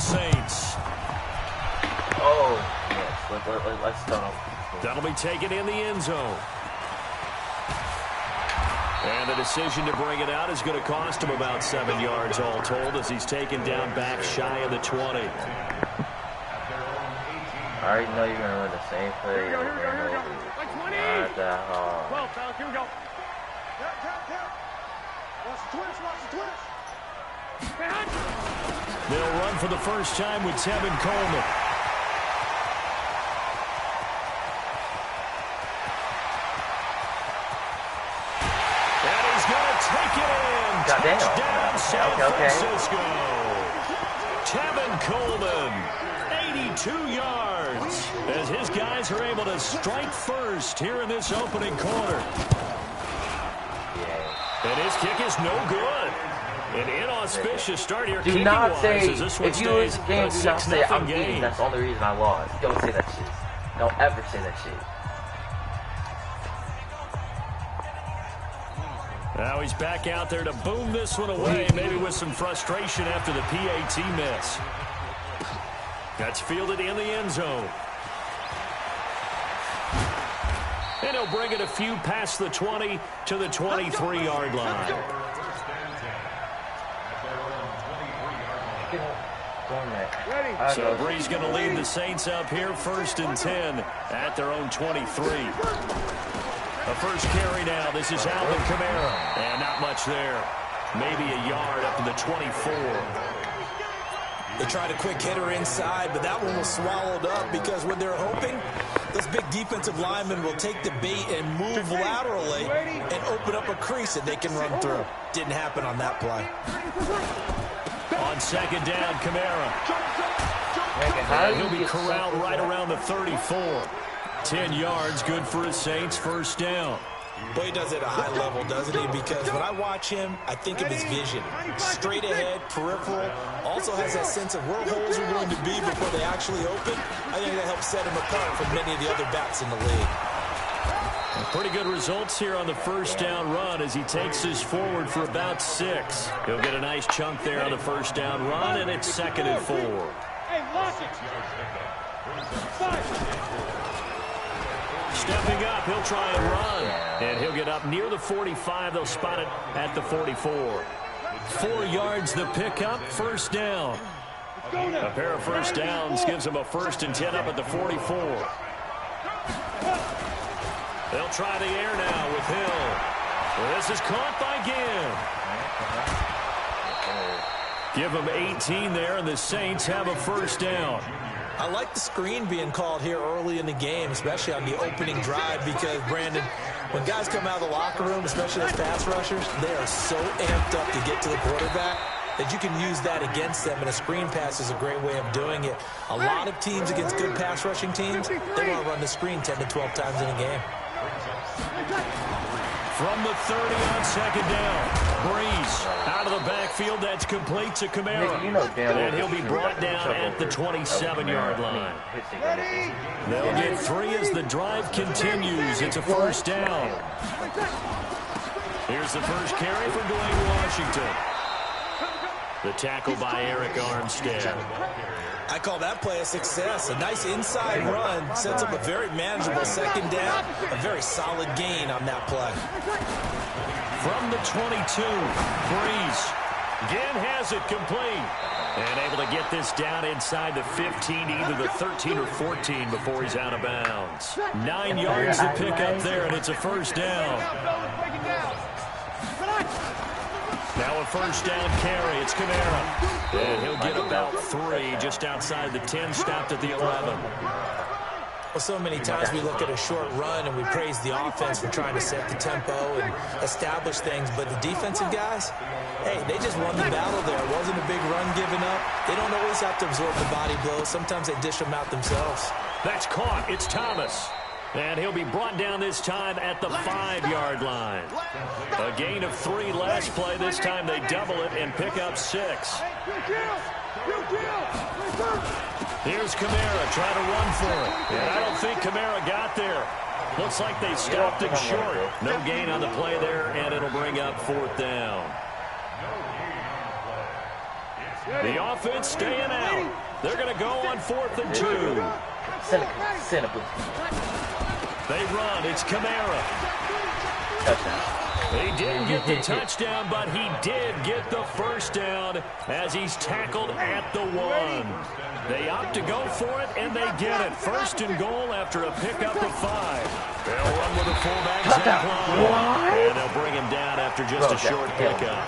Saints. Oh, yes. Let's start. That'll be taken in the end zone. And the decision to bring it out is going to cost him about 7 yards all told as he's taken down back shy of the 20. I already know you're going to run the same play over and over. Not that hard. 12, Tyler, here we go. Watch the twist, watch the twist. They'll run for the first time with Tevin Coleman. And he's going to take it in. Touchdown, San Francisco. Tevin Coleman, 82 yards, as his guys are able to strike first here in this opening quarter. And his kick is no good. An inauspicious start here. Do not say, as this one if you lose stays the game, do not say, I'm game. beating. That's the only reason I lost. Don't say that shit. Don't ever say that shit. Now he's back out there to boom this one away, maybe with some frustration after the PAT miss. That's fielded in the end zone. And he'll bring it a few past the 20 to the 23-yard line. So Bree's going to lead the Saints up here 1st and 10 at their own 23. The first carry now. This is Alvin Kamara. And not much there. Maybe a yard up to the 24. They tried a quick hitter inside, but that one was swallowed up because when they're hoping, those big defensive linemen will take the bait and move laterally and open up a crease that they can run through. Didn't happen on that play. On second down, Kamara. And he'll be corralled right around the 34. 10 yards, good for his Saints, first down. Boy, he does it at a high level, doesn't he? Because when I watch him, I think of his vision. Straight ahead, peripheral, also has that sense of where holes are going to be before they actually open. I think that helps set him apart from many of the other backs in the league. Pretty good results here on the first down run as he takes this forward for about 6. He'll get a nice chunk there on the first down run, and it's 2nd and 4. Hey, watch it. Stepping up, he'll try and run. And he'll get up near the 45. They'll spot it at the 44. 4 yards the pickup, first down. A pair of first downs gives him a 1st and 10 up at the 44. They'll try the air now with Hill. Well, this is caught by Ginn. Give them 18 there, and the Saints have a first down. I like the screen being called here early in the game, especially on the opening drive, because, Brandon, when guys come out of the locker room, especially as pass rushers, they are so amped up to get to the quarterback that you can use that against them, and a screen pass is a great way of doing it. A lot of teams against good pass rushing teams, they want to run the screen 10 to 12 times in a game. From the 30 on second down, Breeze out of the backfield. That's complete to Kamara. And he'll be brought down at the 27-yard line. They'll get 3 as the drive continues. It's a first down. Here's the first carry for Dwayne Washington. The tackle by Eric Armstead. I call that play a success. A nice inside run sets up a very manageable second down. A very solid gain on that play. From the 22, Breeze. Ginn has it complete. And able to get this down inside the 15, either the 13 or 14 before he's out of bounds. 9 yards to pick up there, and it's a first down. Now a first down carry. It's Kamara. And he'll get about 3 just outside the 10, stopped at the 11. Well, so many times we look at a short run and we praise the offense for trying to set the tempo and establish things, but the defensive guys, hey, they just won the battle there. It wasn't a big run given up. They don't always have to absorb the body blows. Sometimes they dish them out themselves. That's caught. It's Thomas. And he'll be brought down this time at the 5-yard line. A gain of 3 last play. This time they double it and pick up 6. Here's Kamara trying to run for it. And I don't think Kamara got there. Looks like they stopped him short. No gain on the play there, and it'll bring up 4th down. The offense staying out. They're going to go on 4th and 2. They run. It's Kamara. Touchdown. He didn't get the touchdown, but he did get the first down as he's tackled at the 1. They opt to go for it, and they get it. 1st and goal after a pickup of 5. They'll run with a fullback, Zach Long, and they'll bring him down after just a short pickup.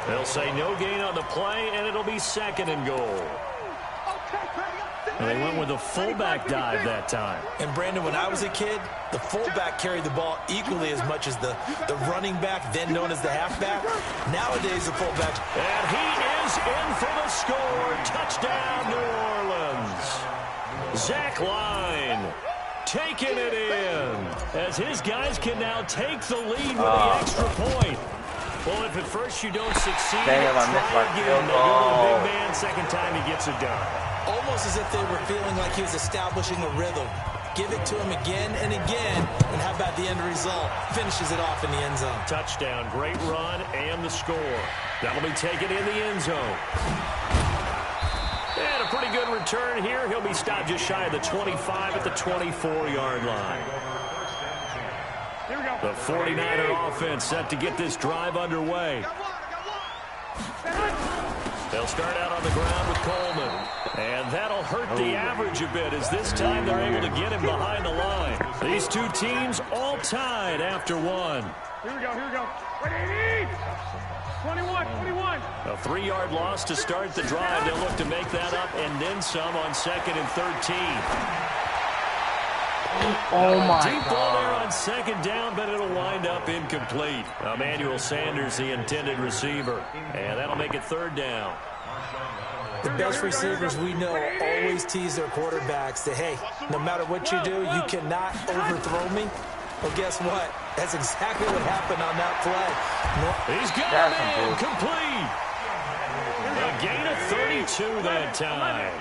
They'll say no gain on the play, and it'll be 2nd and goal. And they went with a fullback dive that time. And, Brandon, when I was a kid, the fullback carried the ball equally as much as the running back, then known as the halfback. Nowadays, the fullback. And he is in for the score. Touchdown, New Orleans. Zach Line taking it in as his guys can now take the lead with the extra point. Well, if at first you don't succeed, try again. They go to the big man. Second time he gets it done. Almost as if they were feeling like he was establishing a rhythm. Give it to him again and again, and how about the end result? Finishes it off in the end zone. Touchdown, great run, and the score. That'll be taken in the end zone. And a pretty good return here. He'll be stopped just shy of the 25 at the 24-yard line. The 49er offense set to get this drive underway. They'll start out on the ground with Coleman. And that'll hurt the average a bit as this time they're able to get him behind the line. These two teams all tied after 1. Here we go, here we go. 21. A 3-yard loss to start the drive. They'll look to make that up and then some on 2nd and 13. Oh my Deep ball there God. on 2nd down, but it'll wind up incomplete. Emmanuel Sanders, the intended receiver. And that'll make it 3rd down. The best receivers we know always tease their quarterbacks that, hey, no matter what you do, you cannot overthrow me. Well, guess what? That's exactly what happened on that play. He's got it in, complete. A gain of 32 that time.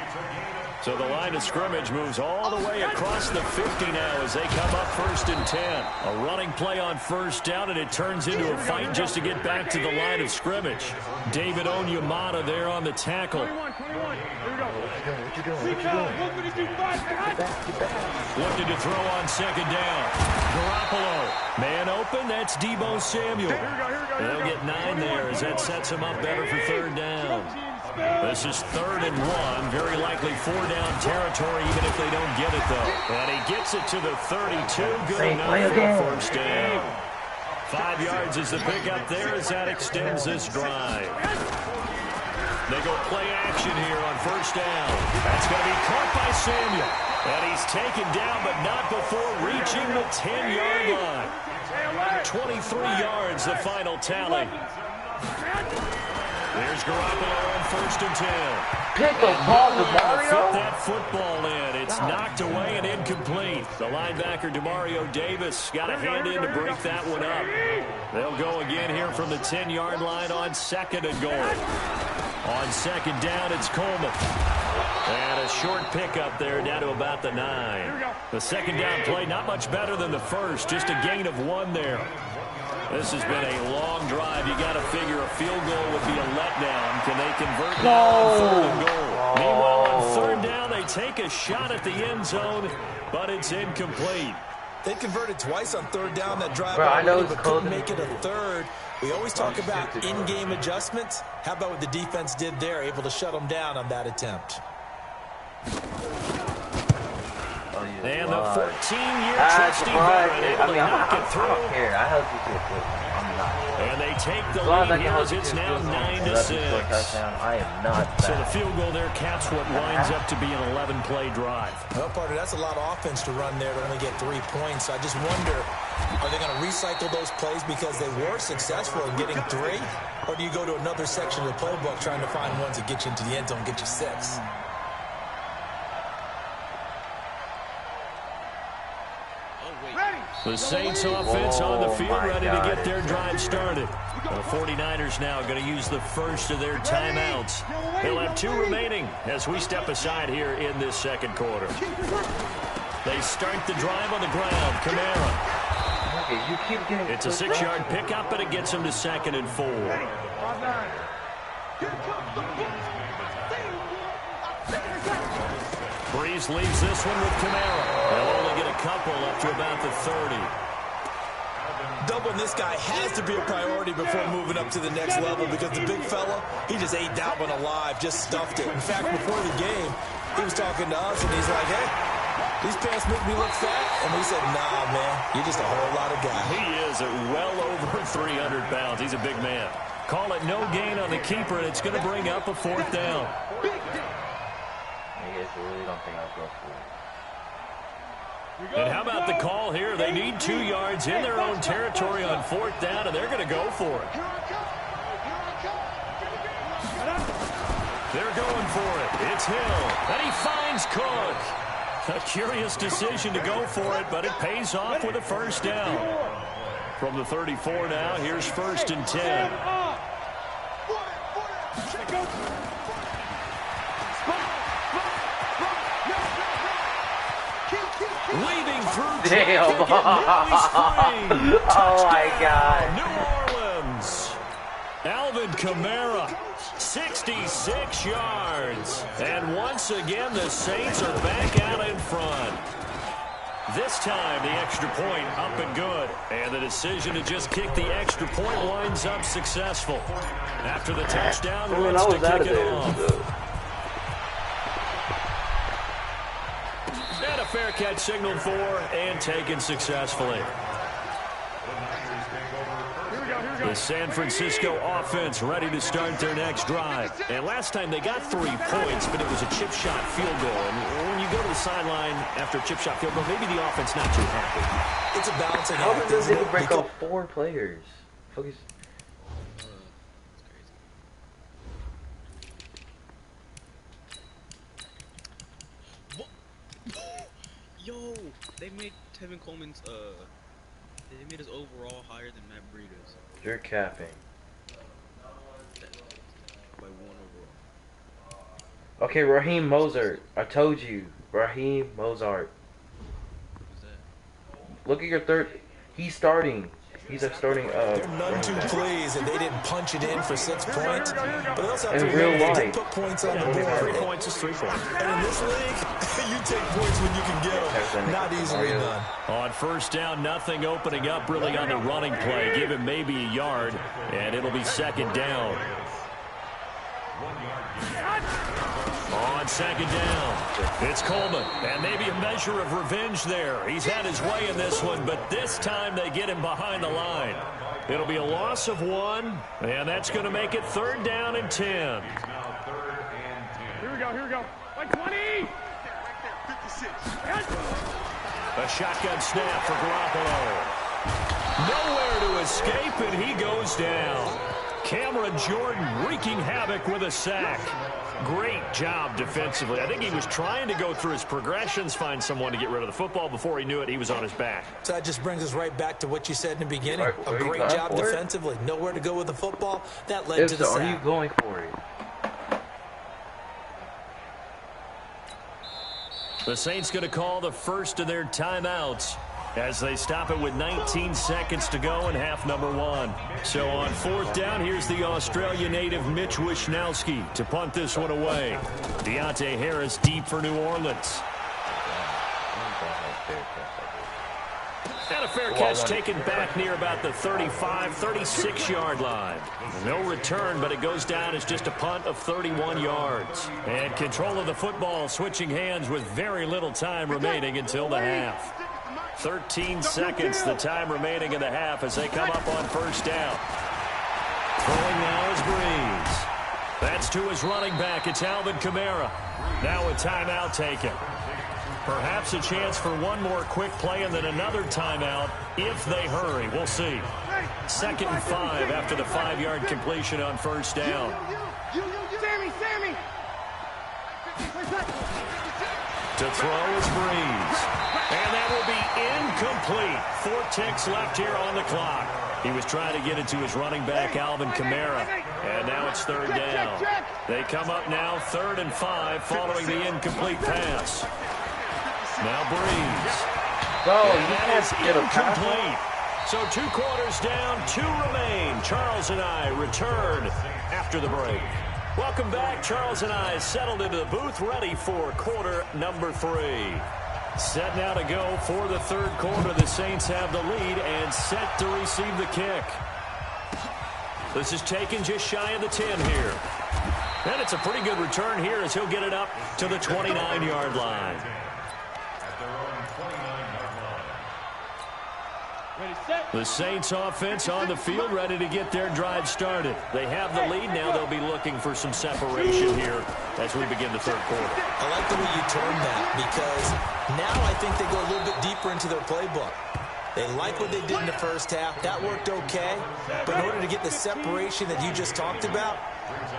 So the line of scrimmage moves all the way across the 50 now as they come up 1st and 10. A running play on 1st down, and it turns into a fight just to get back to the line of scrimmage. David Onyemata there on the tackle. 21. Here we go. What you doing? Looking to throw on 2nd down. Garoppolo. Man open, that's Deebo Samuel. They'll get 9 there as that sets him up better for 3rd down. This is 3rd and 1. Very likely 4-down territory even if they don't get it, though. And he gets it to the 32. Good enough for a 1st down. 5 yards is the pickup there as that extends this drive. They go play action here on 1st down. That's going to be caught by Samuel. And he's taken down, but not before reaching the 10-yard line. 23 yards, the final tally. There's Garoppolo on 1st and 10. Pick the ball to Fit Mario. that football in. It's knocked away and incomplete. The linebacker, Demario Davis, got a hand in to break that one up. They'll go again here from the 10-yard line on 2nd and goal. On 2nd down, it's Coleman. And a short pickup there down to about the 9. The 2nd down play, not much better than the first. Just a gain of 1 there. This has been a long drive. You got to figure a field goal would be a letdown. Can they convert now on 3rd and goal? Meanwhile, on 3rd down, they take a shot at the end zone, but it's incomplete. They converted twice on 3rd down that drive, Bro, I know but it's couldn't make it a 3rd. We always talk about in-game adjustments. How about what the defense did there, able to shut them down on that attempt? And the 14-year trusty veteran able to knock it through. I don't care. I hope you get it. I'm not. And they take the As long as I lead can here hold as you it's to now a 9-6. touchdown, I am not So the bad. field goal there caps what winds up to be an 11-play drive. Well, partner, that's a lot of offense to run there to only get 3 points. I just wonder, are they going to recycle those plays because they were successful in getting 3? Or do you go to another section of the playbook trying to find ones that get you into the end zone and get you 6? The Saints offense on the field ready to get their drive started. The 49ers now going to use the first of their timeouts. They'll have 2 remaining as we step aside here in this 2nd quarter. They start the drive on the ground. Kamara. Okay, you keep getting It's a 6-yard pickup, but it gets them to 2nd and 4. Breeze leaves this one with Kamara. They'll only get a couple up to about the 30. Doubling this guy has to be a priority before moving up to the next level because the big fella, he just ate that one alive, just stuffed it. In fact, before the game, he was talking to us, and he's like, hey, these pants make me look fat. And we said, nah, man, you're just a whole lot of guy. He is at well over 300 pounds. He's a big man. Call it no gain on the keeper, and it's going to bring up a 4th down. I guess I really don't think I'll go for it. And how about the call here? They need 2 yards in their own territory on 4th down, and they're going to go for it. They're going for it. It's Hill, and he finds Cook. A curious decision to go for it, but it pays off with a 1st down. From the 34 now, here's 1st and 10. Weaving through. Damn. Oh my God. New Orleans. Alvin Kamara, 66 yards. And once again, the Saints are back out in front. This time, the extra point up and good. And the decision to just kick the extra point winds up successful. After the touchdown, wants to kick it off. And a fair catch signaled for and taken successfully. The San Francisco offense ready to start their next drive. And last time they got 3 points, but it was a chip shot field goal. And when you go to the sideline after a chip shot field goal, maybe the offense not too happy. It's a balancing How act. did they break off 4 players? Focus. Yo, they made Tevin Coleman's they made his overall higher than Matt Breida's. You're capping. By 1 overall. Okay, Raheem Mozart. I told you. Raheem Mozart. Who's that? Look at your third. He's starting. He's a starting. They're none too pleased that they didn't punch it in for 6 points. But they also have to In real remember they life. did put points on the board. 3 points is 3 points. And in this league, you take points when you can get them. Not easily done. On 1st down, nothing opening up really on the running play. Give him maybe a yard, and it'll be 2nd down. On 2nd down, it's Coleman, and maybe a measure of revenge there. He's had his way in this one, but this time they get him behind the line. It'll be a loss of 1, and that's going to make it 3rd down and 10. Here we go, here we go. Like 20! A shotgun snap for Garoppolo. Nowhere to escape, and he goes down. Cameron Jordan wreaking havoc with a sack. Great job defensively. I think he was trying to go through his progressions, find someone to get rid of the football. Before he knew it, he was on his back. So that just brings us right back to what you said in the beginning. Are A you great going job for it? defensively. Nowhere to go with the football. That led to the Are you sack. going for it? The Saints going to call the first of their timeouts as they stop it with 19 seconds to go in half number 1. So on 4th down, here's the Australia native Mitch Wishnowsky to punt this one away. Deontay Harris deep for New Orleans. And a fair catch taken back near about the 35, 36-yard line. No return, but it goes down as just a punt of 31 yards. And control of the football switching hands with very little time remaining until the half. 13 seconds, the time remaining in the half as they come up on 1st down. Throwing now is Breeze. That's to his running back. It's Alvin Kamara. Now a timeout taken. Perhaps a chance for one more quick play and then another timeout if they hurry. We'll see. 2nd and 5 after the 5-yard completion on 1st down. Sammy! To throw is Breeze. And that will be incomplete. 4 ticks left here on the clock. He was trying to get it to his running back, Alvin Kamara. And now it's 3rd down. They come up now 3rd and 5 following the incomplete pass. Now Breeze. Bro, And you that can't is get a pass. incomplete. So 2 quarters down, 2 remain. Charles and I return after the break. Welcome back. Charles and I settled into the booth, ready for quarter number 3. Set now to go for the third quarter. The Saints have the lead and set to receive the kick. This is taken just shy of the 10 here. And it's a pretty good return here as he'll get it up to the 29-yard line. The Saints offense on the field, ready to get their drive started. They have the lead. Now they'll be looking for some separation here as we begin the third quarter. I like the way you term that, because now I think they go a little bit deeper into their playbook. They like what they did in the first half. That worked okay. But in order to get the separation that you just talked about,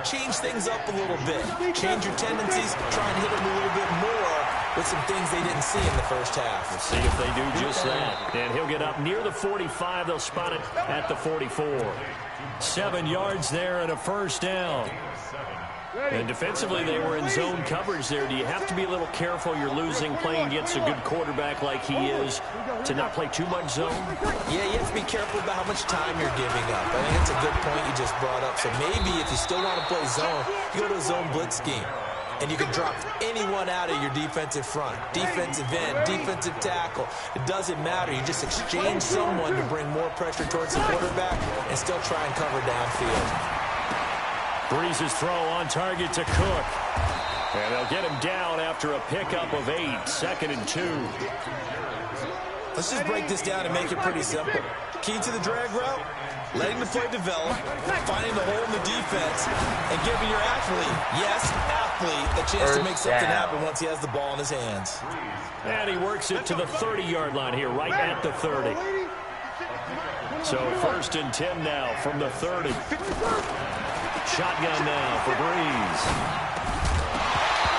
change things up a little bit. Change your tendencies. Try and hit them a little bit more with some things they didn't see in the first half. We'll see if they do just that. And he'll get up near the 45. They'll spot it at the 44. 7 yards there and a first down. And defensively, they were in zone coverage there. Do you have to be a little careful? You're losing playing against a good quarterback like he is to not play too much zone? Yeah, you have to be careful about how much time you're giving up. I think that's a good point you just brought up. So maybe if you still want to play zone, you go to a zone blitz scheme. And you can drop anyone out of your defensive front. Defensive end, defensive tackle. It doesn't matter. You just exchange someone to bring more pressure towards the quarterback and still try and cover downfield. Breeze's throw on target to Cook. And they'll get him down after a pickup of 8. 2nd and 2. Let's just break this down and make it pretty simple. Key to the drag route, letting the play develop, finding the hole in the defense, and giving your athlete, a chance to make something happen once he has the ball in his hands. And he works it to the 30-yard line here, right at the 30. So 1st and 10 now from the 30. Shotgun now for Breeze.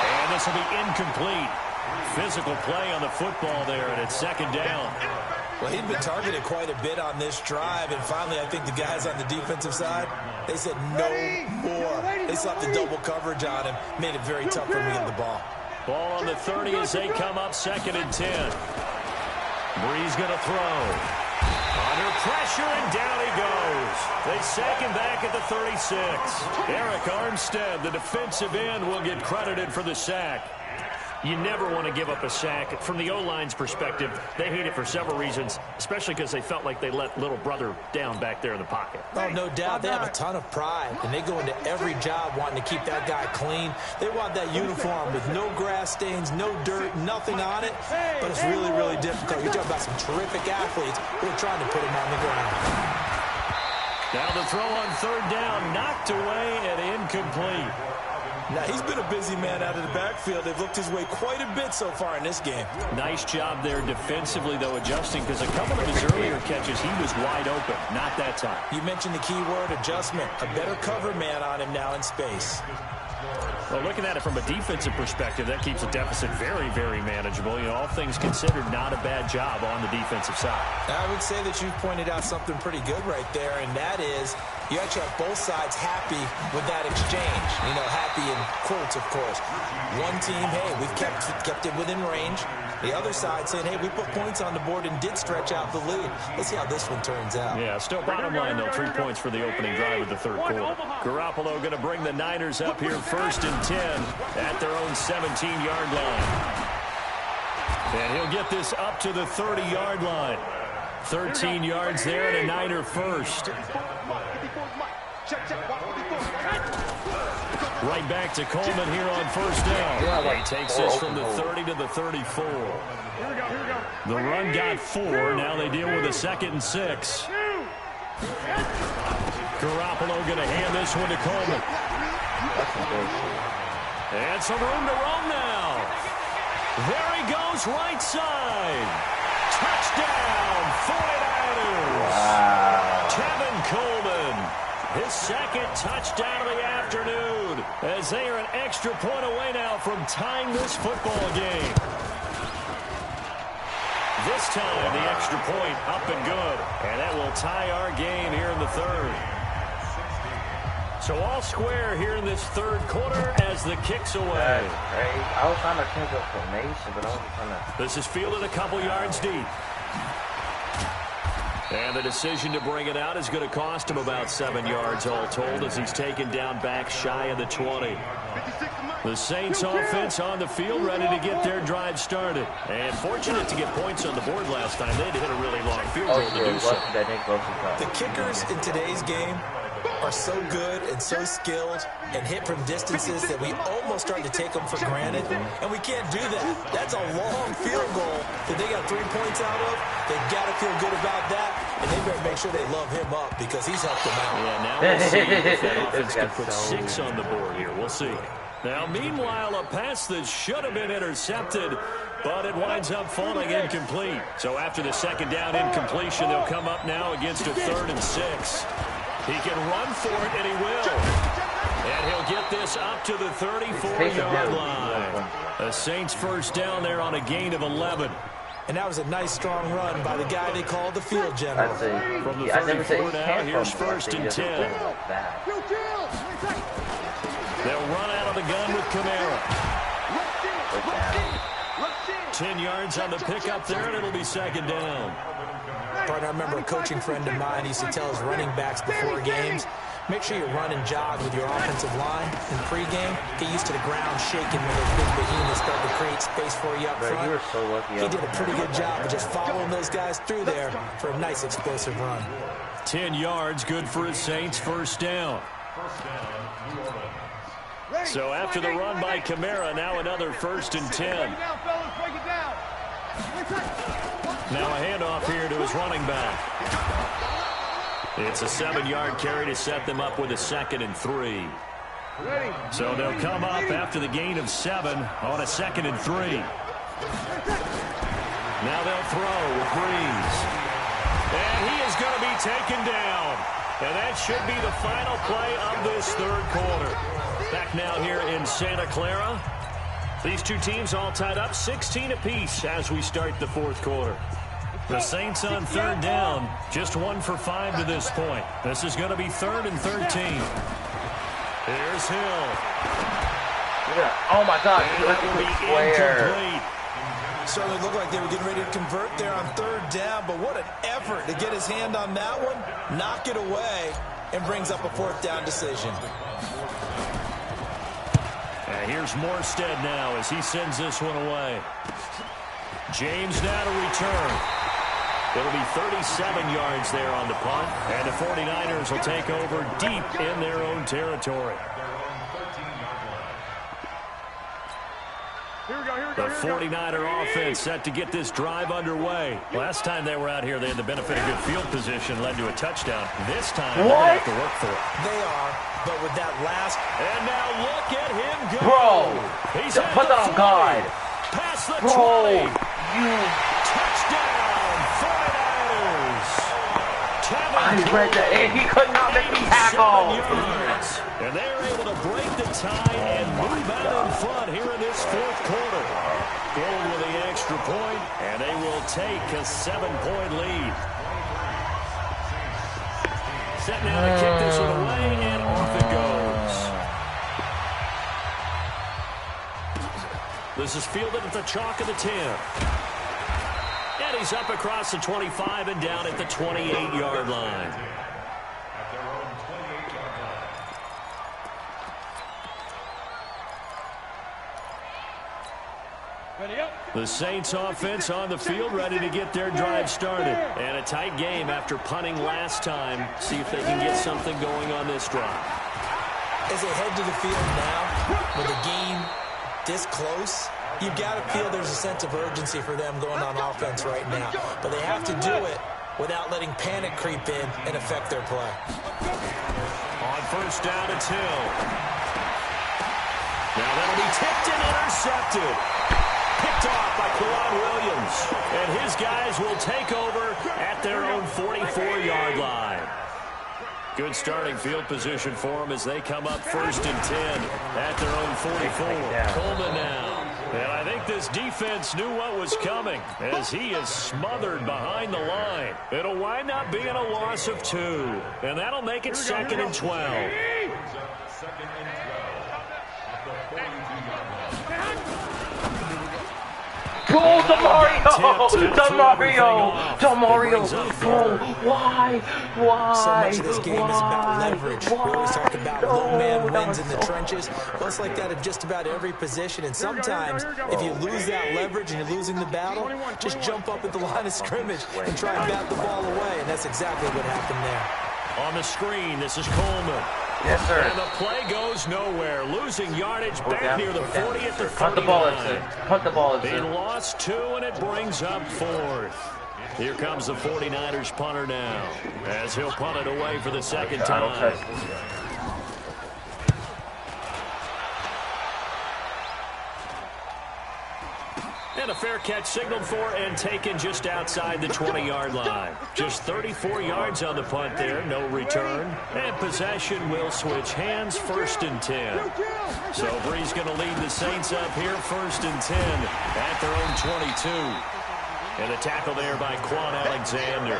And this will be incomplete. Physical play on the football there, and it's 2nd down. Well, he'd been targeted quite a bit on this drive, and finally I think the guys on the defensive side, they said no more. They slapped the double coverage on him, made it very tough for him to get the ball. Ball on the 30 as they come up 2nd and 10. Breeze going to throw. Under pressure, and down he goes. They sack him back at the 36. Eric Armstead, the defensive end, will get credited for the sack. You never want to give up a sack. From the O-line's perspective, they hate it for several reasons, especially because they felt like they let little brother down back there in the pocket. Oh, no doubt. They have a ton of pride, and they go into every job wanting to keep that guy clean. They want that uniform with no grass stains, no dirt, nothing on it, but it's really, really difficult. You're talking about some terrific athletes who are trying to put him on the ground. Now the throw on 3rd down, knocked away and incomplete. Now, he's been a busy man out of the backfield. They've looked his way quite a bit so far in this game. Nice job there defensively, though, adjusting, because a couple of his earlier catches, he was wide open. Not that time. You mentioned the key word, adjustment. A better cover man on him now in space. Well, looking at it from a defensive perspective, that keeps the deficit very, very manageable. You know, all things considered, not a bad job on the defensive side. I would say that you've pointed out something pretty good right there, and that is you actually have both sides happy with that exchange. You know, happy in quotes, of course. One team, hey, we've kept it within range. The other side saying, hey, we put points on the board and did stretch out the lead. Let's see how this one turns out. Yeah, still bottom line, though, 3 points for the opening drive of the third quarter. Garoppolo going to bring the Niners up here 1st and 10 at their own 17-yard line. And he'll get this up to the 30-yard line. 13 yards there and a Niner first. Right back to Coleman here on 1st down. He takes this from the 30 to the 34. The run got 4. Now they deal with a 2nd and 6. Garoppolo going to hand this one to Coleman. And some room to roam now. There he goes, right side. Touchdown, 49ers. Wow. Tevin Coleman, his 2nd touchdown of the afternoon, as they are an extra point away now from tying this football game. This time, the extra point up and good, and that will tie our game here in the 3rd. So all square here in this 3rd quarter as the kick's away. I was trying to change up formation, but I wasn't trying to. This is fielded a couple yards deep. And the decision to bring it out is going to cost him about 7 yards all told as he's taken down back shy of the 20. The Saints offense on the field ready to get their drive started. And fortunate to get points on the board last time. They had to hit a really long field goal to do so. The kickers in today's game are so good and so skilled and hit from distances that we almost start to take them for granted, and we can't do that. That's a long field goal that they got 3 points out of. They've got to feel good about that, and they better make sure they love him up because he's helped them out. Yeah, now we'll see if that offense can put 6 on the board here. We'll see. Now, meanwhile, a pass that should have been intercepted, but it winds up falling incomplete. So after the second down incompletion, they'll come up now against a 3rd and 6. He can run for it, and he will. And he'll get this up to the 34-yard line. The Saints first down there on a gain of 11. And that was a nice, strong run by the guy they called the field general. From the 34 now, here's 1st and 10. They'll run out of the gun with Kamara. 10 yards on the pickup there, and it'll be 2nd down. Partner, I remember a coaching friend of mine used to tell his running backs before games, make sure you run and jog with your offensive line in pregame. Get used to the ground shaking when those big behemoths start to create space for you up front. You were so lucky. He did a pretty good job of just following those guys through there for a nice explosive run. 10 yards, good for his Saints, 1st down. So after the run by Kamara, now another 1st and 10. Now a handoff here to his running back. It's a 7-yard carry to set them up with a 2nd and 3. So they'll come up after the gain of 7 on a 2nd and 3. Now they'll throw with Breeze. And he is going to be taken down. And that should be the final play of this 3rd quarter. Back now here in Santa Clara. These two teams all tied up 16 apiece as we start the 4th quarter. The Saints on 3rd down, just 1 for 5 to this point. This is going to be 3rd and 13. Here's Hill. Oh my God! That will be incomplete. Certainly looked like they were getting ready to convert there on 3rd down, but what an effort to get his hand on that one, knock it away, and brings up a 4th down decision. And here's Morstead now as he sends this one away. James now to return. It'll be 37 yards there on the punt, and the 49ers will take over deep in their own territory. The 49er offense set to get this drive underway. Last time they were out here, they had the benefit of good field position, led to a touchdown. This time, they're going to have to work for it. They are, but with that last... And now look at him go. Bro, He's put that on God. Past the Bro, 20. you... Touchdown, 49ers. I read that, and he could not make the tackle. And they're able to break the tie and move out in front here in this 4th quarter. Gold with the extra point, and they will take a 7-point lead. Set now to kick this one away, and off it goes. This is fielded at the chalk of the 10. And he's up across the 25 and down at the 28-yard line. The Saints offense on the field ready to get their drive started. And a tight game after punting last time. See if they can get something going on this drive. As they head to the field now, with the game this close, you've got to feel there's a sense of urgency for them going on offense right now. But they have to do it without letting panic creep in and affect their play. On 1st down, it's Hill. Now that'll be tipped and intercepted. Picked off by Quran Williams. And his guys will take over at their own 44-yard line. Good starting field position for them as they come up 1st and 10 at their own 44. Coleman now. And I think this defense knew what was coming as he is smothered behind the line. It'll wind up being a loss of 2. And that'll make it 2nd and 12. Go, Demario. Bro, why? So much of this game is about leverage. We always talk about low man wins in the trenches. Well, it's like that at just about every position. And sometimes, if you lose that leverage and you're losing the battle, just jump up at the line of scrimmage and try and bat the ball away. And that's exactly what happened there. On the screen, this is Coleman. Yes, sir. And the play goes nowhere. Losing yardage back near the 40 at the 39. Punt the ball, Punt the ball, They lost 2, and it brings up 4th. Here comes the 49ers punter now, as he'll punt it away for the second time. And a fair catch signaled for and taken just outside the 20-yard line. Just 34 yards on the punt there, no return. And possession will switch hands, 1st and 10. So Brees going to lead the Saints up here, 1st and 10 at their own 22. And a tackle there by Quan Alexander.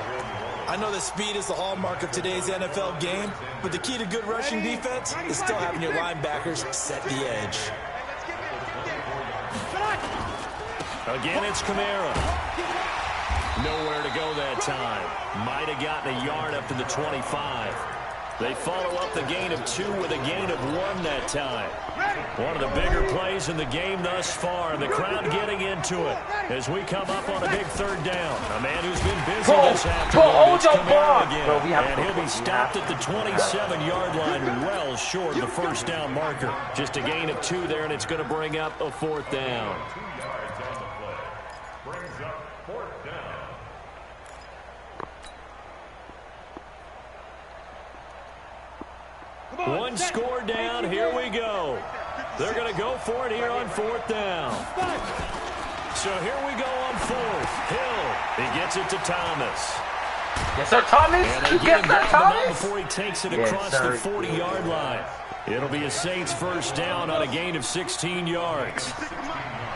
I know that speed is the hallmark of today's NFL game, but the key to good rushing defense is still having your linebackers set the edge. Again, it's Kamara. Nowhere to go that time. Might have gotten a yard up to the 25. They follow up the gain of 2 with a gain of 1 that time. One of the bigger plays in the game thus far. The crowd getting into it as we come up on a big 3rd down. A man who's been busy this afternoon. It's Kamara again. And he'll be stopped at the 27-yard line, well short of the 1st down marker. Just a gain of 2 there, and it's going to bring up a 4th down. One score down, here we go. They're going to go for it here on 4th down. So here we go on 4th. Hill, he gets it to Thomas. Yes, sir, Thomas. And they get him down before he takes it across the 40-yard line. It'll be a Saints 1st down on a gain of 16 yards.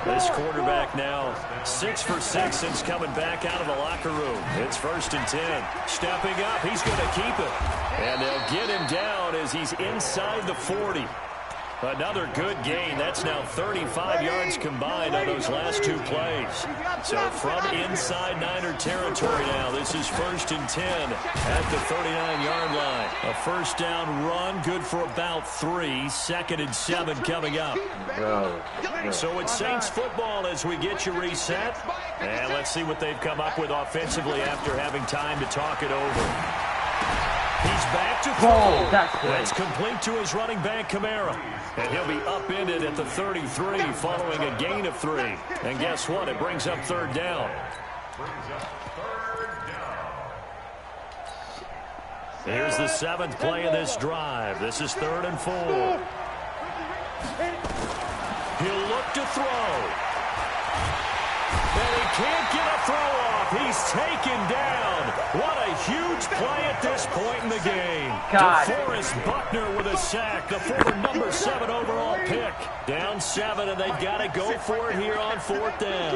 This quarterback now 6 for 6 since coming back out of the locker room. It's 1st and 10. Stepping up, he's going to keep it. And they'll get him down as he's inside the 40. Another good gain. That's now 35 yards combined on those last 2 plays. So from inside Niner territory now, this is 1st and 10 at the 39-yard line. A 1st down run, good for about 3. 2nd and 7 coming up. So it's Saints football as we get you reset. And let's see what they've come up with offensively after having time to talk it over. He's back to throw. That's complete to his running back, Kamara. And he'll be upended at the 33 following a gain of 3. And guess what? It brings up 3rd down. Here's the 7th play of this drive. This is 3rd and 4. He'll look to throw. And he can't get a throw off. He's taken down. What a huge play at this point in the game. DeForest Buckner with a sack, the former number 7 overall pick. Down 7, and they've got to go for it here on 4th down.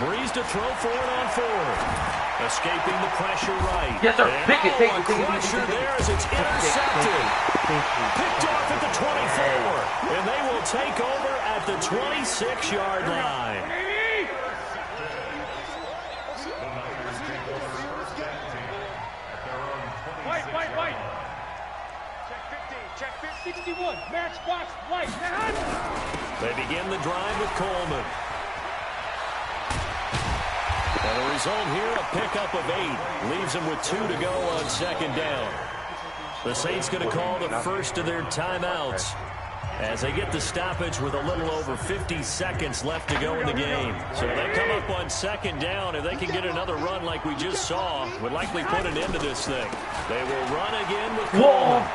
Brees to throw for it on 4th. Escaping the pressure right. Yes, sir. Pick it. Pressure there as it's intercepted. Picked off at the 24. And they will take over at the 26-yard line. White. Check 50. Check 61. Matchbox White. They begin the drive with Coleman. And the result here, a pickup of 8. Leaves them with 2 to go on 2nd down. The Saints going to call the first of their timeouts as they get the stoppage with a little over 50 seconds left to go in the game. So they come up on 2nd down. If they can get another run like we just saw, would likely put an end to this thing. They will run again with Coleman.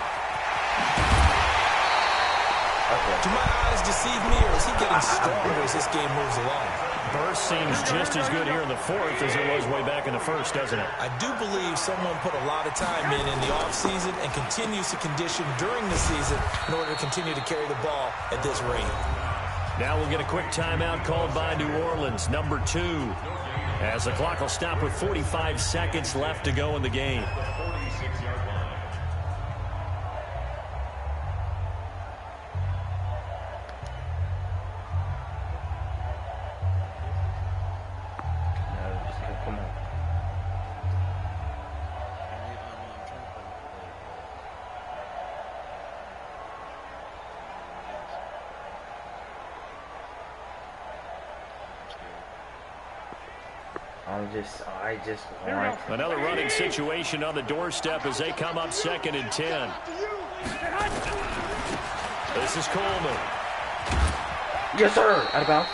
Do my eyes deceive me, or is he getting stronger as this game moves along? Burst seems just as good here in the 4th as it was way back in the 1st, doesn't it? I do believe someone put a lot of time in the offseason and continues to condition during the season in order to continue to carry the ball at this rate. Now we'll get a quick timeout called by New Orleans, number 2, as the clock will stop with 45 seconds left to go in the game. I just want. Another running situation on the doorstep as they come up 2nd and 10. This is Coleman. Yes, sir. Out of bounds.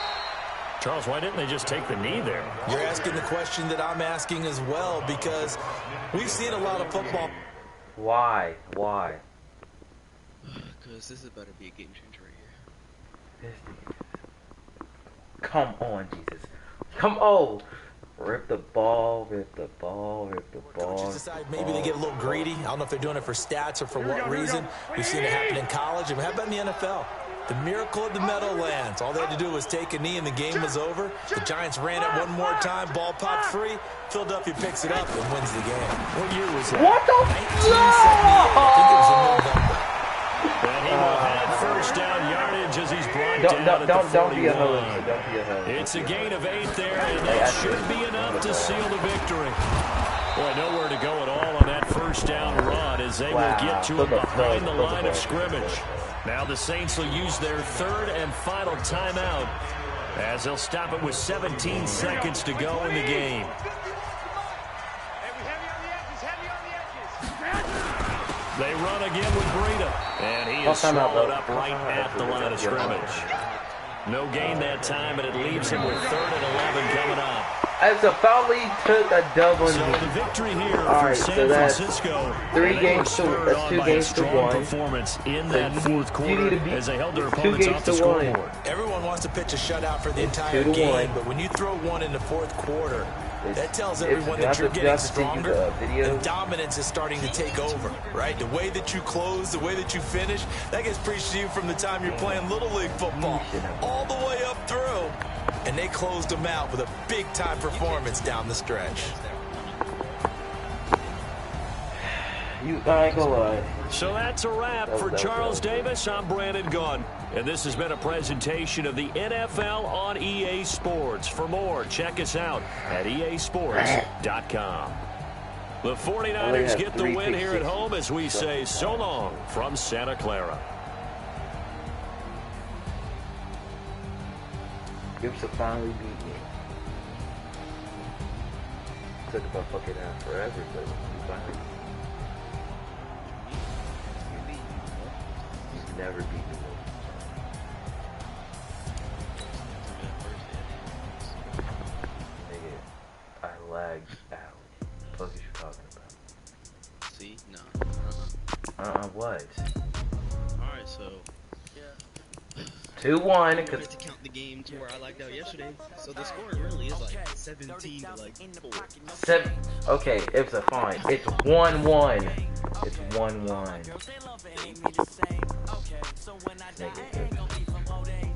Charles, why didn't they just take the knee there? You're asking the question that I'm asking as well, because we've seen a lot of football. Why? Because this is about to be a game changer right here. Come on, Jesus. Come on. Rip the ball, rip the ball, rip the ball. Coaches decide maybe they get a little greedy. I don't know if they're doing it for stats or for what reason. We've seen it happen in college, and how about in the NFL? The miracle of the Meadowlands. All they had to do was take a knee, and the game was over. The Giants ran it one more time. Ball popped free. Philadelphia picks it up and wins the game. What year was that? What the? 1978. I think it was in November. And he will have first down yardage as he's brought down at the 41. Don't be a host. Don't be a host. It's a gain of 8 there, and that should be enough to seal the victory. Boy, nowhere to go at all on that first down run as they will get to it behind the line of scrimmage. Now the Saints will use their 3rd and final timeout as they'll stop it with 17 seconds to go in the game. They run again with Breida, and he is swallowed up right at the line of scrimmage. No gain that time, and it leaves him with 3rd and 11 coming up. As a Fowley took a double. So the victory here for San Francisco. 3 games to that's 2 games to 1. Performance in that fourth quarter as they held their 2 opponents games off the to 1. scoreboard. Everyone wants to pitch a shutout for the entire game, but when you throw one in the fourth quarter, that tells everyone that you're getting stronger and dominance is starting to take over, right? The way that you close, the way that you finish, that gets preached to you from the time you're playing Little League football all the way up through. And they closed them out with a big-time performance down the stretch. I ain't gonna lie. So that's a wrap for Charles Davis. I'm Brandon Gunn. And this has been a presentation of the NFL on EA Sports. For more, check us out at easports.com. The 49ers get the win here at home as we say so long from Santa Clara. Gibbs will finally beat me. Took about fucking out forever, but he finally. He's never beat me. Nigga, I lagged out. What the fuck is you talking about? See? No. What? Alright, so 2-1. I wanted to count the game to where I lagged out yesterday, so the score really is like 17 to like 4. 7. Okay, it's a fine. It's 1-1. It's 1-1.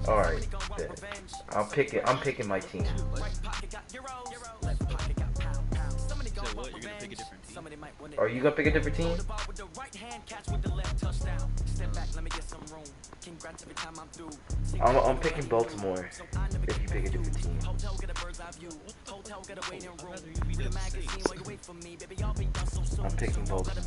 Alright, I'm picking my team. So what? You're gonna pick a different team? Are you gonna pick a different team? I'm picking Baltimore. If you pick a different team. I'm picking Baltimore.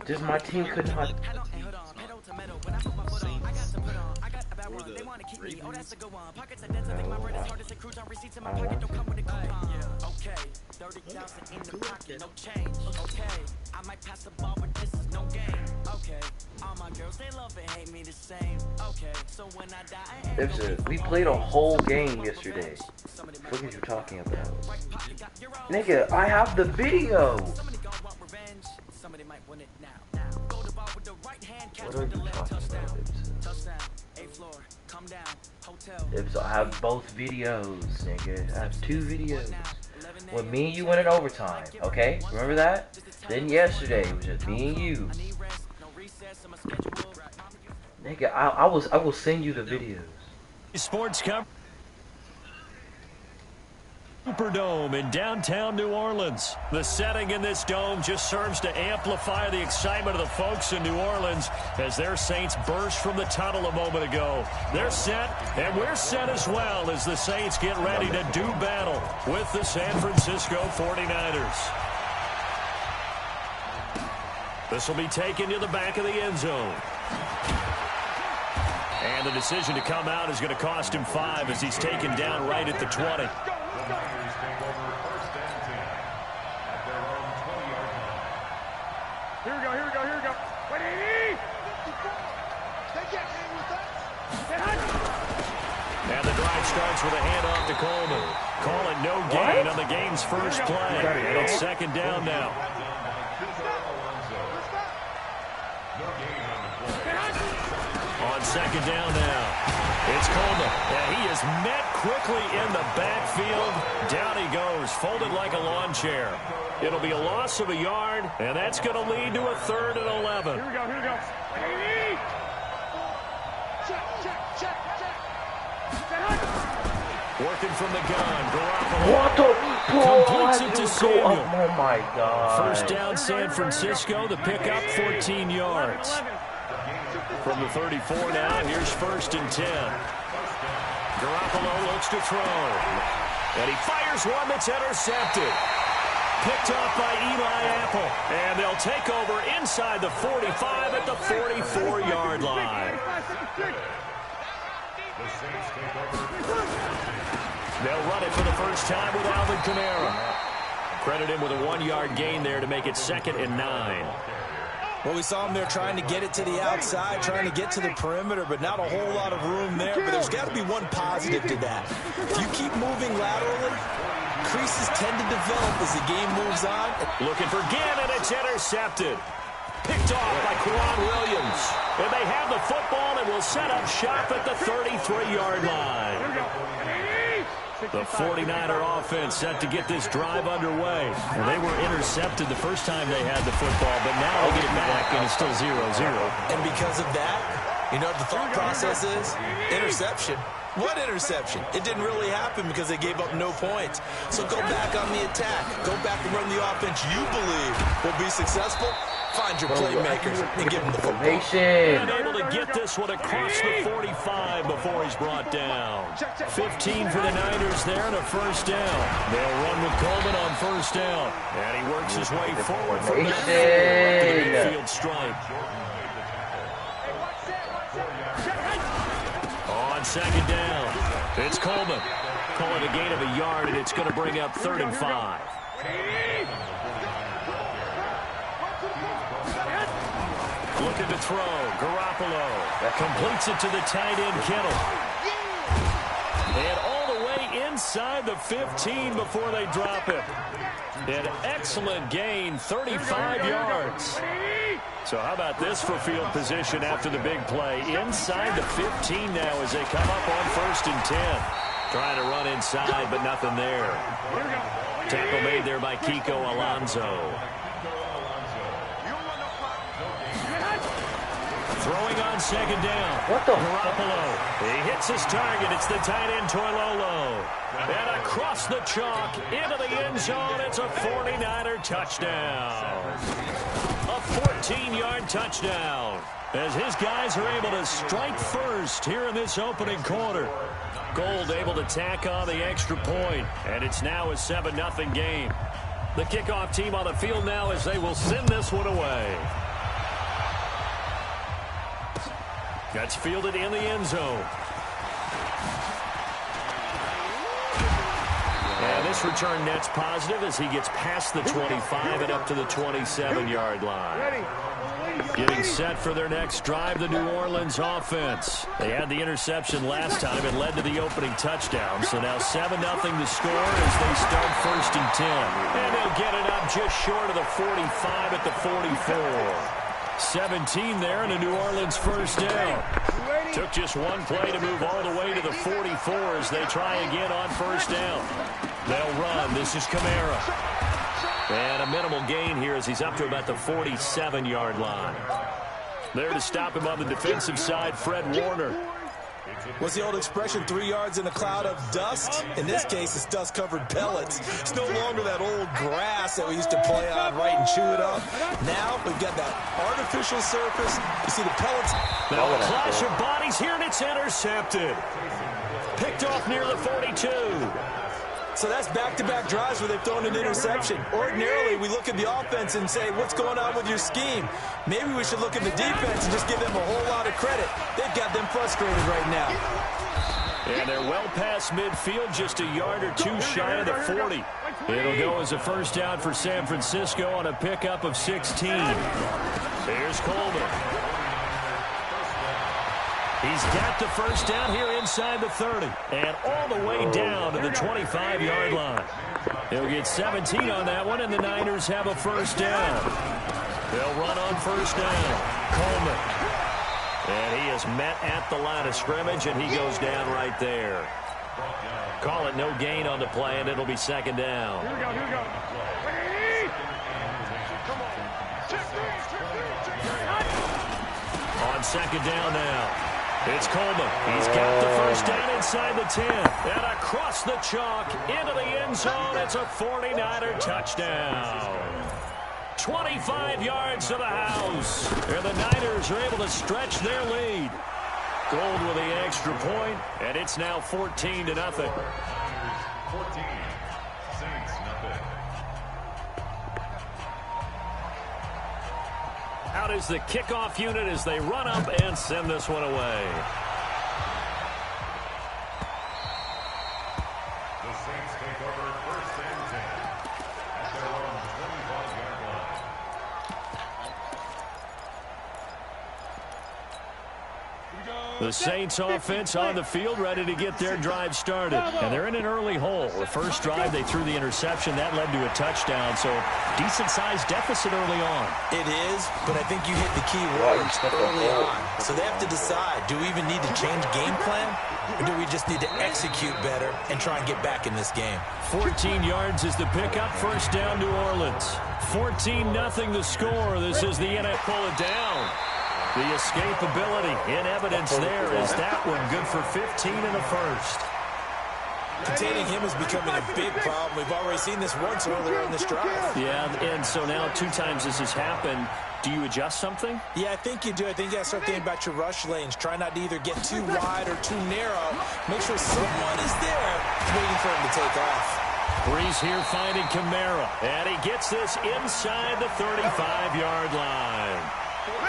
Just my team could not. We played a whole game yesterday. What are you talking about? Nigga, I have the video. What are you talking about, Ibs? I have both videos, nigga. I have 2 videos. When me and you went in overtime, okay? Remember that? Then yesterday, it was just me and you. Nigga, I will send you the videos. Sports cover. Superdome in downtown New Orleans. The setting in this dome just serves to amplify the excitement of the folks in New Orleans as their Saints burst from the tunnel a moment ago. They're set, and we're set as well as the Saints get ready to do battle with the San Francisco 49ers. This will be taken to the back of the end zone. And the decision to come out is going to cost him 5 as he's taken down right at the 20. Here we go, here we go, here we go. Wait, and the drive starts with a handoff to Coleman. Call it no gain on the game's first play. And it's second down now. On second down now, it's Coleman. And he is met quickly in the backfield. Down he goes, folded like a lawn chair. It'll be a loss of a yard, and that's going to lead to a 3rd and 11. Here we go, here we go. Working from the gun, Garoppolo. What the? Completes it to Samuel. Oh my God. First down, San Francisco. The pickup, 14 yards. From the 34 now, here's 1st and 10. Garoppolo looks to throw. And he fires one that's intercepted. Picked off by Eli Apple. And they'll take over inside the 45 at the 44-yard line. They'll run it for the first time with Alvin Kamara. Credit him with a 1-yard gain there to make it 2nd and 9. Well, we saw him there trying to get it to the outside, trying to get to the perimeter, but not a whole lot of room there. But there's got to be one positive to that. If you keep moving laterally, creases tend to develop as the game moves on. Looking for Gannon, it's intercepted. Picked off by Kwan Williams. And they have the football and will set up shop at the 33-yard line. The 49er offense set to get this drive underway. And they were intercepted the first time they had the football, but now they get it back, and it's still 0-0. And because of that, you know what the thought process is? Interception. What interception? It didn't really happen because they gave up no points. So go back on the attack. Go back and run the offense you believe will be successful. Find your playmakers and give them the football. And able to get this one across the 45 before he's brought down. 15 for the Niners there and a first down. They'll run with Coleman on first down. And he works his way forward from the midfield stripe. On second down, it's Coleman. Call it a gain of a yard, and it's going to bring up 3rd and 5. Looking to throw. Garoppolo completes it to the tight end, Kittle. And all the way inside the 15 before they drop it. An excellent gain, 35 yards. So how about this for field position after the big play? Inside the 15 now as they come up on 1st and 10. Trying to run inside, but nothing there. Tackle made there by Kiko Alonso. Throwing on second down. What the? Garoppolo. He hits his target. It's the tight end, Toilolo. And across the chalk, into the end zone. It's a 49er touchdown. A 14-yard touchdown. As his guys are able to strike first here in this opening quarter. Gold able to tack on the extra point. And it's now a 7-0 game. The kickoff team on the field now as they will send this one away. That's fielded in the end zone. And this return net's positive as he gets past the 25 and up to the 27-yard line. Getting set for their next drive, the New Orleans offense. They had the interception last time and led to the opening touchdown. So now 7-0 to score as they start 1st and 10. And they'll get it up just short of the 45 at the 44. 17 there and a New Orleans first down. Took just one play to move all the way to the 44 as they try again on first down. They'll run. This is Kamara. And a minimal gain here as he's up to about the 47-yard line. There to stop him on the defensive side, Fred Warner. What's the old expression, 3 yards in a cloud of dust? In this case, it's dust-covered pellets. It's no longer that old grass that we used to play on, right, and chew it up. Now we've got that artificial surface. You see the pellets. Now a clash of bodies here, and it's intercepted. Picked off near the 42. So that's back-to-back drives where they've thrown an interception. Ordinarily, we look at the offense and say, what's going on with your scheme? Maybe we should look at the defense and just give them a whole lot of credit. They've got them frustrated right now. And they're well past midfield, just a yard or two shy of the 40. It'll go as a first down for San Francisco on a pickup of 16. Here's Coleman. He's got the first down here inside the 30 and all the way down to the 25-yard line. He'll get 17 on that one, and the Niners have a first down. They'll run on first down. Coleman. And he is met at the line of scrimmage, and he goes down right there. Call it no gain on the play, and it'll be second down. Here we go, here we go. Come on. On second down now. It's Coleman. He's got the first down inside the 10. And across the chalk into the end zone. It's a 49er touchdown. 25 yards to the house. And the Niners are able to stretch their lead. Gold with the extra point, and it's now 14-0. 14, Saints, nothing. Out is the kickoff unit as they run up and send this one away. The Saints take over first and 10 at their own 25-yard line. The Saints offense on the field, ready to get their drive started. And they're in an early hole. The first drive, they threw the interception. That led to a touchdown, so decent-sized deficit early on. It is, but I think you hit the key words early on. So they have to decide, do we even need to change game plan, or do we just need to execute better and try and get back in this game? 14 yards is the pickup. First down, New Orleans. 14-0 the score. This is the NFL. Pull it down. The escapability in evidence there is that one good for 15 in the first. Containing him is becoming a big problem. We've already seen this once earlier in this drive. Yeah, and so now 2 times this has happened. Do you adjust something? Yeah, I think you do. I think you got to start thinking about your rush lanes. Try not to either get too wide or too narrow. Make sure someone is there waiting for him to take off. Brees here finding Kamara, and he gets this inside the 35-yard line.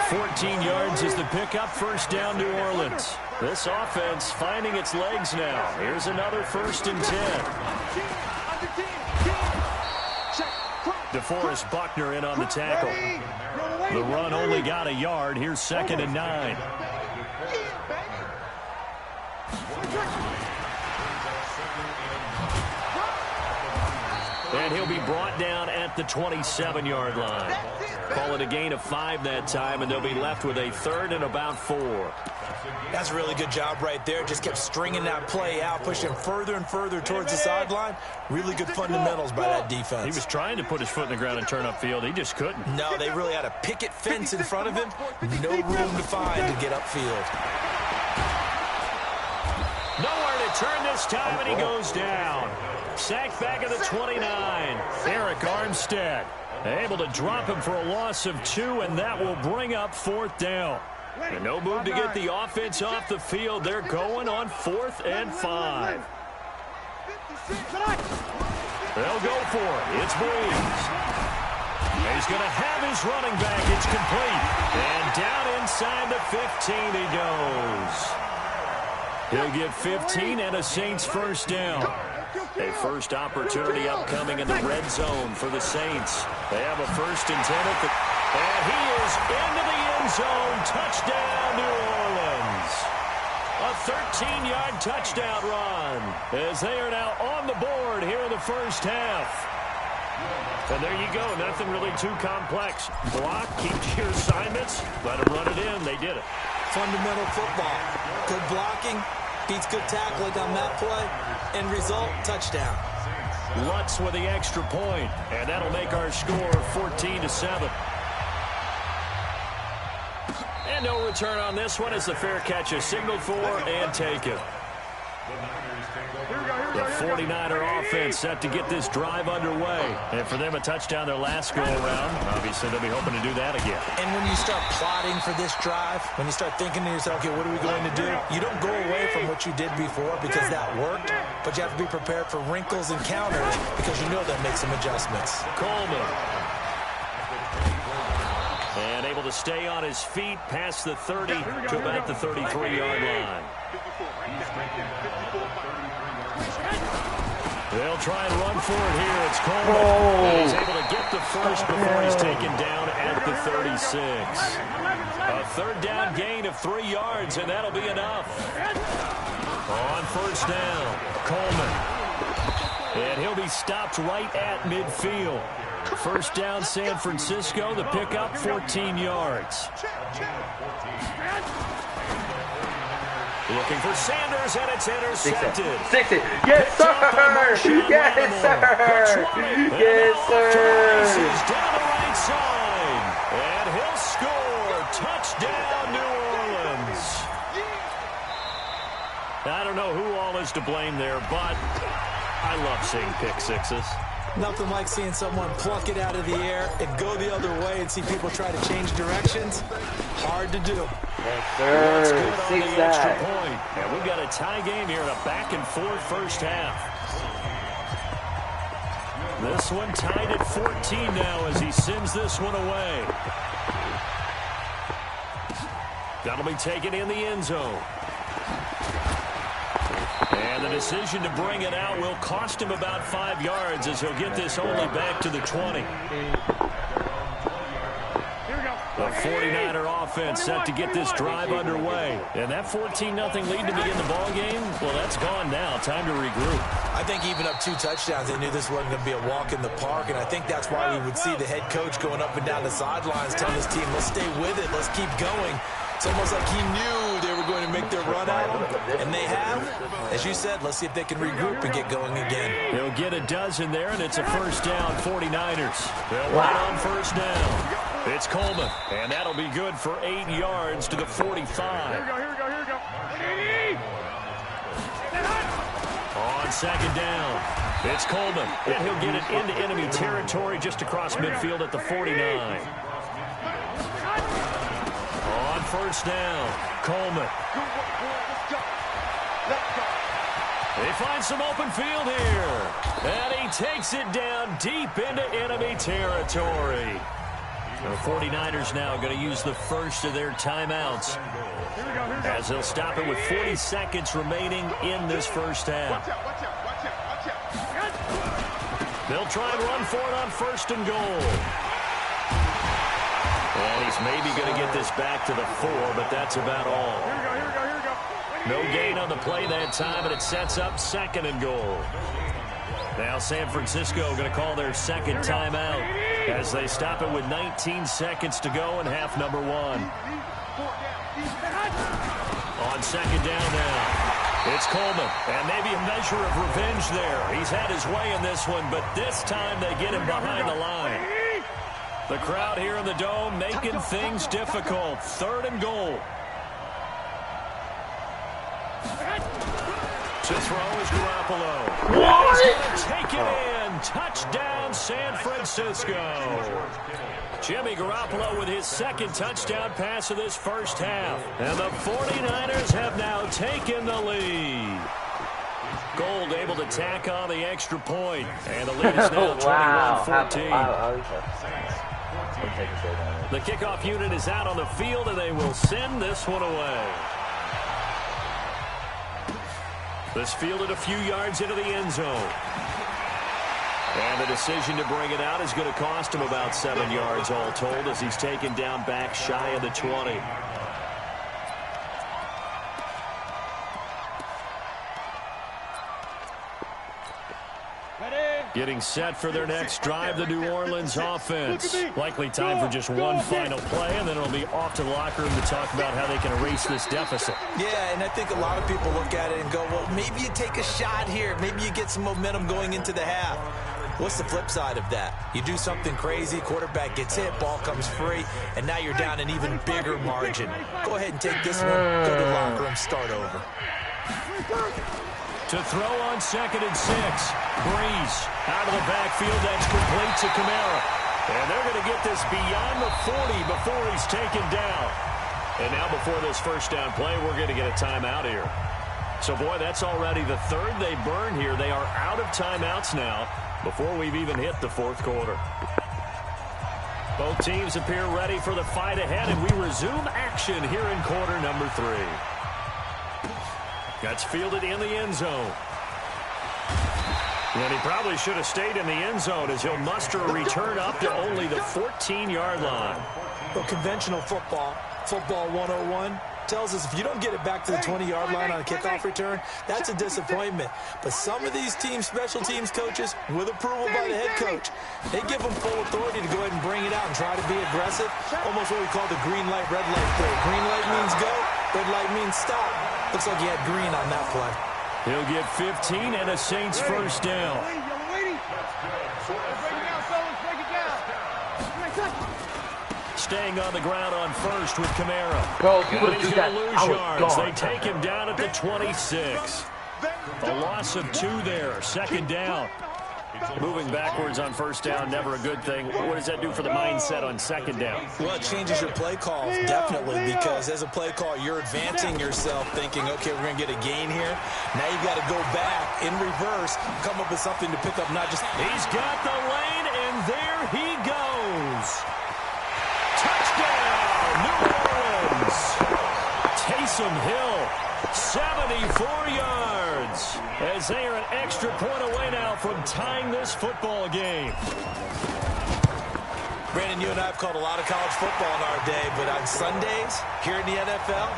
14 yards is the pickup. First down, New Orleans. This offense finding its legs now. Here's another first and 10. DeForest Buckner in on the tackle. The run only got a yard. Here's second and 9. And he'll be brought down at the 27-yard line. Call it a gain of 5 that time, and they'll be left with a third and about 4. That's a really good job right there. Just kept stringing that play out, pushing further and further towards the sideline. Really good fundamentals by that defense. He was trying to put his foot in the ground and turn upfield. He just couldn't. No, they really had a picket fence in front of him. No room to find to get upfield. Nowhere to turn this time, and he goes down. Sacked back at the 29. Eric Armstead able to drop him for a loss of 2, and that will bring up 4th down. And no move to get the offense off the field. They're going on 4th and 5. They'll go for it. It's Brees. He's going to have his running back. It's complete. And down inside the 15 he goes. He'll get 15 and a Saints first down. A first opportunity upcoming in the red zone for the Saints. They have a first and 10 at the... And he is into the end zone. Touchdown, New Orleans. A 13-yard touchdown run as they are now on the board here in the first half. And there you go. Nothing really too complex. Block, keep to your assignments, let them run it in. They did it. Fundamental football. Good blocking. Beats good tackling on that play. End result, touchdown. Lutz with the extra point, and that'll make our score 14-7. And no return on this one as the fair catch is signaled for and taken. The 49er offense set to get this drive underway. And for them, a touchdown their last go-around. Obviously, they'll be hoping to do that again. And when you start plotting for this drive, when you start thinking to yourself, okay, what are we going to do? You don't go away from what you did before because that worked, but you have to be prepared for wrinkles and counters because you know they'll make some adjustments. Coleman. And able to stay on his feet past the 30 to about the 33-yard line. They'll try and run for it here. It's Coleman. And he's able to get the first before he's taken down at the 36. A third down gain of 3 yards, and that'll be enough. On first down, Coleman. And he'll be stopped right at midfield. First down, San Francisco. The pickup, 14 yards. Looking for Sanders, and it's intercepted. Six it. Yes, sir. Yes, sir. Yes, sir. Down the right side, and he'll score. Touchdown, New Orleans. I don't know who all is to blame there, but I love seeing pick sixes. Nothing like seeing someone pluck it out of the air and go the other way and see people try to change directions. Hard to do. Yes, sir. Six extra point. And we've got a tie game here in a back-and-forth first half. This one tied at 14 now as he sends this one away. That'll be taken in the end zone. And the decision to bring it out will cost him about 5 yards as he'll get this only back to the 20. The 49er offense set to get this drive underway. And that 14-0 lead to begin the ball game, well, that's gone now. Time to regroup. I think even up 2 touchdowns, they knew this wasn't going to be a walk in the park, and I think that's why we would see the head coach going up and down the sidelines telling his team, let's stay with it, let's keep going. It's almost like he knew they were going to make their run at him, and they have. As you said, let's see if they can regroup and get going again. They'll get a dozen there, and it's a first down, 49ers. They'll run on first down. It's Coleman, and that'll be good for 8 yards to the 45. Here we go. On second down, it's Coleman, and he'll get it into enemy territory just across midfield at the 49. On first down, Coleman. They find some open field here, and he takes it down deep into enemy territory. The 49ers now going to use the first of their timeouts as they'll stop it with 40 seconds remaining in this first half. They'll try and run for it on first and goal. And he's maybe going to get this back to the 4, but that's about all. No gain on the play that time, and it sets up second and goal. Now San Francisco going to call their second timeout as they stop it with 19 seconds to go in half number 1. On second down now, it's Coleman, and maybe a measure of revenge there. He's had his way in this one, but this time they get him behind the line. The crowd here in the Dome making things difficult. Third and goal. To throw is Garoppolo. What? Take it in. Touchdown, San Francisco. Jimmy Garoppolo with his second touchdown pass of this first half. And the 49ers have now taken the lead. Gold able to tack on the extra point. And the lead is now 21-14. The kickoff unit is out on the field, and they will send this one away. This fielded a few yards into the end zone. And the decision to bring it out is going to cost him about 7 yards all told as he's taken down back shy of the 20. Getting set for their next drive, the New Orleans offense. Likely time for just one final play, and then it'll be off to the locker room to talk about how they can erase this deficit. Yeah, and I think a lot of people look at it and go, well, maybe you take a shot here. Maybe you get some momentum going into the half. What's the flip side of that? You do something crazy, quarterback gets hit, ball comes free, and now you're down an even bigger margin. Go ahead and take this one, go to the locker room, start over. To throw on 2nd and 6. Breeze out of the backfield. That's complete to Kamara. And they're going to get this beyond the 40 before he's taken down. And now before this first down play, we're going to get a timeout here. So, boy, that's already the third they burn here. They are out of timeouts now before we've even hit the fourth quarter. Both teams appear ready for the fight ahead, and we resume action here in quarter number 3. That's fielded in the end zone. And he probably should have stayed in the end zone as he'll muster a return up to only the 14-yard line. Well, conventional football 101, tells us if you don't get it back to the 20-yard line on a kickoff return, that's a disappointment. But some of these special teams coaches, with approval by the head coach, they give them full authority to go ahead and bring it out and try to be aggressive. Almost what we call the green light, red light play. Green light means go, red light means stop. Looks like he had green on that play. He'll get 15 and a Saints first down. Staying on the ground on first with Kamara. Bro, if you would have He's do going that, to lose I was yards. gone. They take him down at the 26. A loss of 2 there. 2nd down. Moving backwards on first down, never a good thing. What does that do for the mindset on 2nd down? Well, it changes your play calls, definitely, because as a play call, you're advancing yourself thinking, okay, we're going to get a gain here. Now you've got to go back in reverse, come up with something to pick up, not just... He's got the lane, and there he goes. Touchdown, New Orleans. Taysom Hill, 74 yards, as they are an extra point away now from tying this football game. Brandon, you and I have called a lot of college football in our day, but on Sundays, here in the NFL,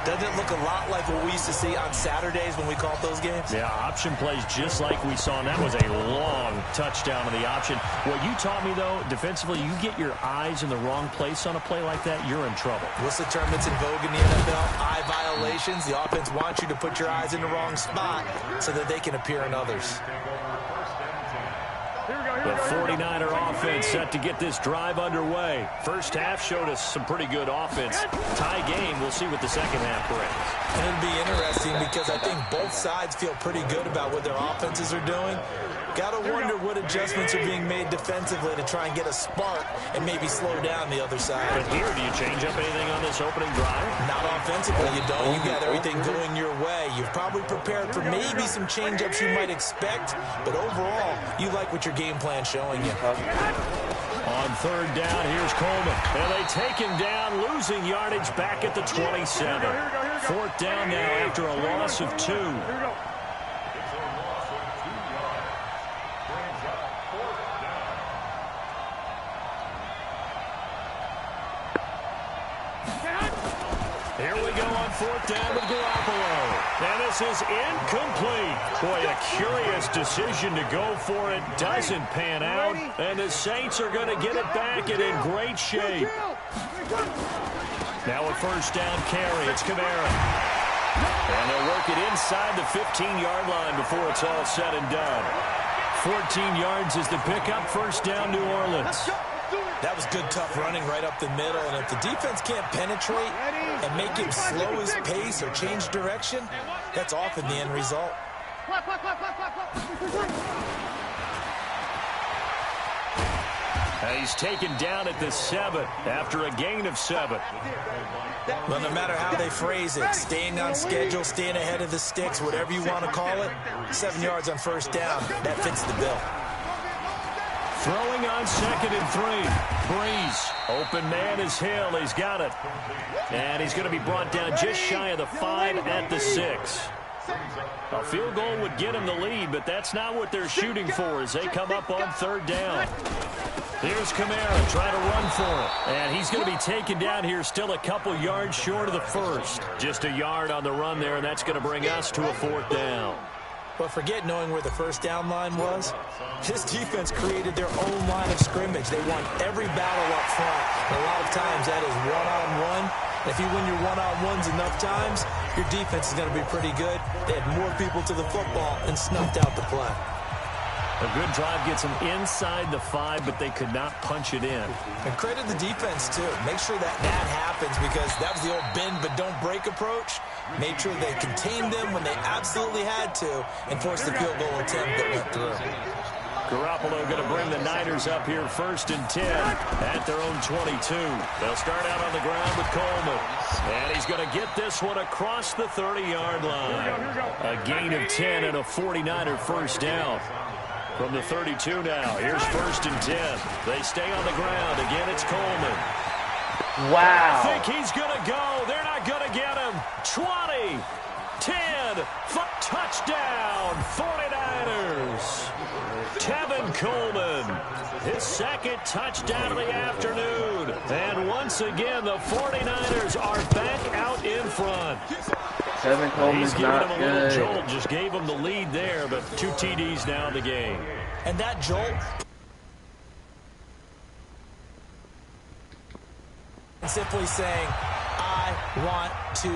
doesn't it look a lot like what we used to see on Saturdays when we called those games? Yeah, option plays just like we saw, and that was a long touchdown on the option. What you taught me, though, defensively, you get your eyes in the wrong place on a play like that, you're in trouble. What's the term that's in vogue in the NFL? Eye violations. The offense wants you to put your eyes in the wrong spot so that they can appear in others. The 49er offense set to get this drive underway. First half showed us some pretty good offense. Tie game, we'll see what the second half brings. And it'll be interesting because I think both sides feel pretty good about what their offenses are doing. Got to wonder what adjustments are being made defensively to try and get a spark and maybe slow down the other side. But here, do you change up anything on this opening drive? Not offensively, you don't. You got everything going your way. You've probably prepared for maybe some change-ups you might expect, but overall, you like what your game plan's showing you. On 3rd down, here's Coleman. And they take him down, losing yardage back at the 27. 4th down now after a loss of 2. Here we go on 4th down with Garoppolo. And this is incomplete. Boy, a curious decision to go for it. Doesn't pan out. And the Saints are going to get it back and in great shape. Now a 1st down carry. It's Kamara. And they'll work it inside the 15-yard line before it's all said and done. 14 yards is the pickup. 1st down, New Orleans. That was good, tough running right up the middle. And if the defense can't penetrate and make him slow his pace or change direction, that's often the end result. He's taken down at the 7 after a gain of 7. Well, no matter how they phrase it, staying on schedule, staying ahead of the sticks, whatever you want to call it, 7 yards on 1st down, that fits the bill. Throwing on 2nd and 3. Breeze. Open man is Hill. He's got it. And he's going to be brought down just shy of the 5 at the 6. A field goal would get him the lead, but that's not what they're shooting for as they come up on 3rd down. Here's Kamara trying to run for it. And he's going to be taken down here still a couple yards short of the 1st. Just a yard on the run there, and that's going to bring us to a 4th down. But forget knowing where the 1st down line was. This defense created their own line of scrimmage. They won every battle up front. And a lot of times that is one-on-one. If you win your one-on-ones enough times, your defense is going to be pretty good. They had more people to the football and snuffed out the play. A good drive gets them inside the 5, but they could not punch it in. And credit the defense, too. Make sure that happens because that was the old bend but don't break approach. Made sure they contained them when they absolutely had to and forced the field goal attempt that went through. Garoppolo going to bring the Niners up here 1st and 10 at their own 22. They'll start out on the ground with Coleman. And he's going to get this one across the 30-yard line. A gain of 10 and a 49er first down. From the 32 now, here's 1st and 10. They stay on the ground. Again, it's Coleman. Wow. I think he's going to go. They're not going to get him. 20, 10, touchdown, 49ers. Tevin Coleman, his 2nd touchdown of the afternoon. And once again, the 49ers are back out in front. Tevin Coleman's He's giving not him a little good. jolt, just gave him the lead there, but 2 TDs now in the game. And that jolt, simply saying, I want to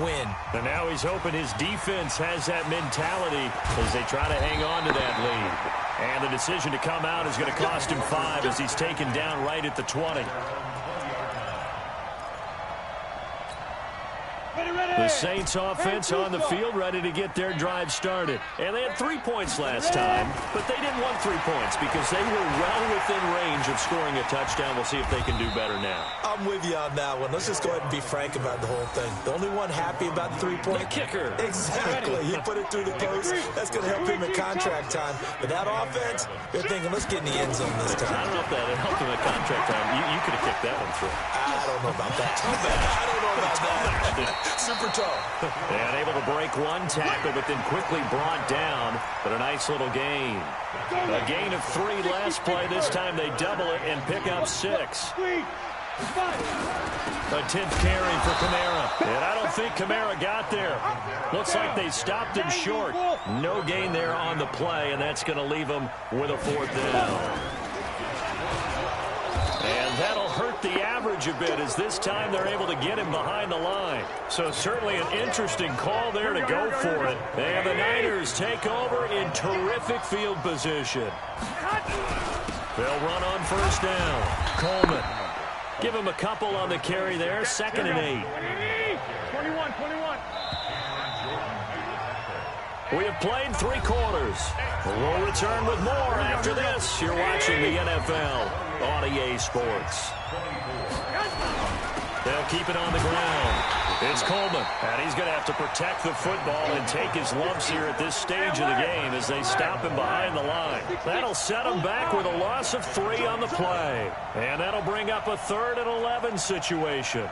win. And now he's hoping his defense has that mentality as they try to hang on to that lead. And the decision to come out is going to cost him 5 as he's taken down right at the 20. The Saints offense on the field ready to get their drive started. And they had 3 points last time, but they didn't want 3 points because they were well within range of scoring a touchdown. We'll see if they can do better now. I'm with you on that one. Let's just go ahead and be frank about the whole thing. The only one happy about the 3-point kicker. Exactly. He put it through the post. That's going to help him at contract time. But that offense, they're thinking, let's get in the end zone this time. I don't know if that helped him at contract time. You could have kicked that one through. I don't know about that. I don't know about that. Super tough. And able to break one tackle, but then quickly brought down. But a nice little gain. A gain of 3 last play. This time they double it and pick up 6. A 10th carry for Kamara. And I don't think Kamara got there. Looks like they stopped him short. No gain there on the play, and that's going to leave him with a 4th down. And that'll hurt the average a bit as this time they're able to get him behind the line. So certainly an interesting call there to go for it. And the Niners take over in terrific field position. They'll run on 1st down. Coleman. Give him a couple on the carry there. 2nd and 8. 21. We have played 3 quarters. We'll return with more after this. You're watching the NFL on EA Sports. They'll keep it on the ground. It's Coleman, and he's going to have to protect the football and take his lumps here at this stage of the game as they stop him behind the line. That'll set him back with a loss of 3 on the play. And that'll bring up a 3rd and 11 situation.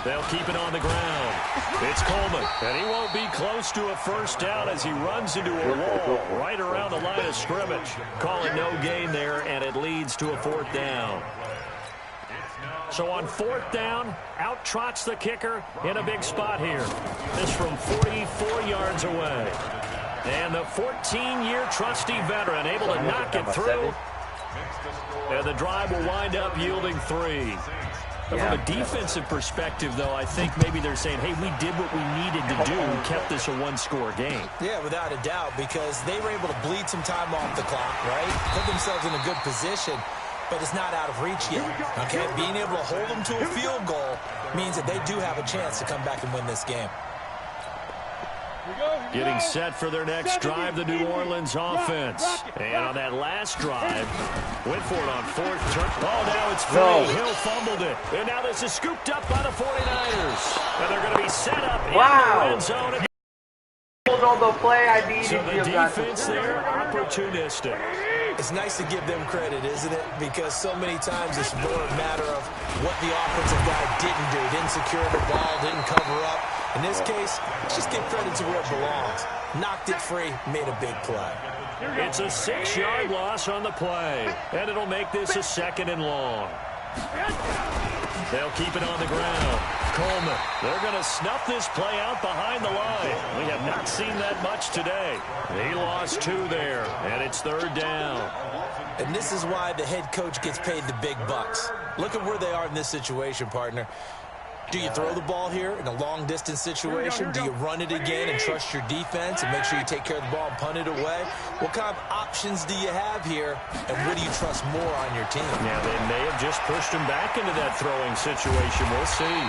They'll keep it on the ground. It's Coleman, and he won't be close to a 1st down as he runs into a wall right around the line of scrimmage. Call it no gain there, and it leads to a 4th down. So on 4th down, out trots the kicker in a big spot here. This from 44 yards away. And the 14-year trusty veteran able to knock it through. And the drive will wind up yielding 3. But from a defensive perspective, though, I think maybe they're saying, hey, we did what we needed to do and kept this a 1-score game. Yeah, without a doubt, because they were able to bleed some time off the clock, right? Put themselves in a good position, but it's not out of reach yet, okay? Being able to hold them to a field goal means that they do have a chance to come back and win this game. Getting set for their next drive, the New Orleans offense. And on that last drive, went for it on 4th turn. Oh, now it's free. Hill fumbled it. And now this is scooped up by the 49ers. And they're going to be set up in the red zone. On the play, I needed so the defense there, opportunistic. It's nice to give them credit, isn't it? Because so many times it's more a matter of what the offensive guy didn't do. Didn't secure the ball, didn't cover up. In this case, just give credit to where it belongs. Knocked it free, made a big play. It's a 6-yard loss on the play, and it'll make this a 2nd and long. They'll keep it on the ground. Coleman, they're going to snuff this play out behind the line. We have not seen that much today. He lost 2 there, and it's 3rd down. And this is why the head coach gets paid the big bucks. Look at where they are in this situation, partner. Do you throw the ball here in a long-distance situation? Do you run it again and trust your defense and make sure you take care of the ball and punt it away? What kind of options do you have here, and what do you trust more on your team? Yeah, they may have just pushed him back into that throwing situation. We'll see.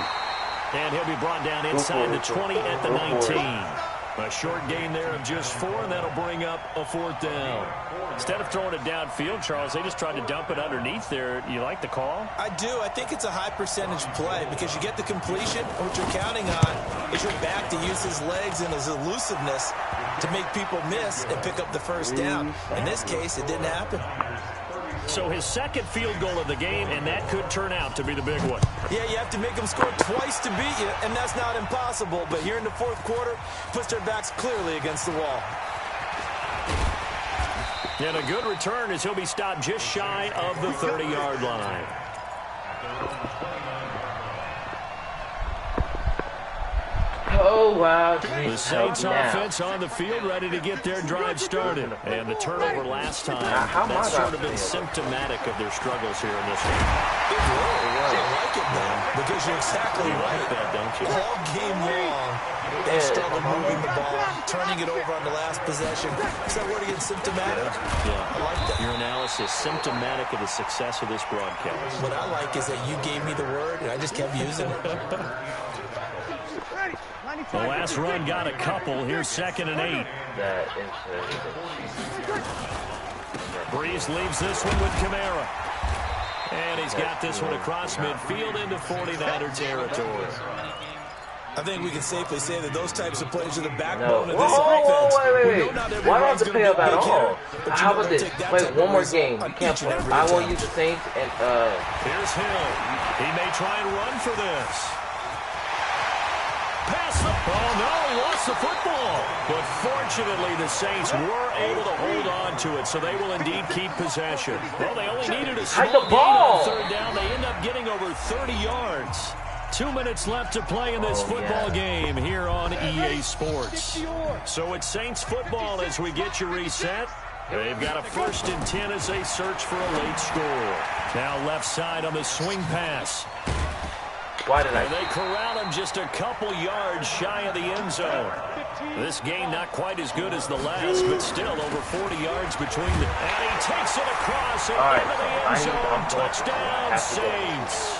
And he'll be brought down inside the 20 at the 19. A short gain there of just 4, and that'll bring up a 4th down. Instead of throwing it downfield, Charles, they just tried to dump it underneath there. You like the call? I do. I think it's a high-percentage play because you get the completion, and what you're counting on is your back to use his legs and his elusiveness to make people miss and pick up the first down. In this case, it didn't happen. So his second field goal of the game, and that could turn out to be the big one. Yeah, you have to make them score twice to beat you, and that's not impossible. But here in the fourth quarter, puts their backs clearly against the wall. And a good return as he'll be stopped just shy of the 30-yard line. Oh, wow. The Saints offense on the field, ready to get their drive started. And the turnover last time, that's sort of been symptomatic of their struggles here in this one. It will. I like it, though, because you're exactly right. Like that, don't you? All game long, they struggle moving the ball, turning it over on the last possession. Is that word again, symptomatic? Yeah. I like that. Your analysis, symptomatic of the success of this broadcast. What I like is that you gave me the word, and I just kept using it. The last run got a couple. Here's 2nd and 8. Breeze leaves this one with Kamara. And he's got this one across midfield into 49er territory. I think we can safely say that those types of plays are the backbone of this offense. Wait. Why don't they pay up at all? How about this? Wait, one more game. You can't play. I will use the Saints and Here's Hill. He may try and run for this. Pass the ball. No, he lost the football. But fortunately, the Saints were able to hold on to it, so they will indeed keep possession. Well, they only needed a small gain on 3rd down. They end up getting over 30 yards. 2 minutes left to play in this football game here on EA Sports. So it's Saints football as we get you reset. They've got a 1st and 10 as they search for a late score. Now left side on the swing pass. They corral him just a couple yards shy of the end zone. This game not quite as good as the last, but still over 40 yards between them. And he takes it across and into the end zone. Touchdown, Saints.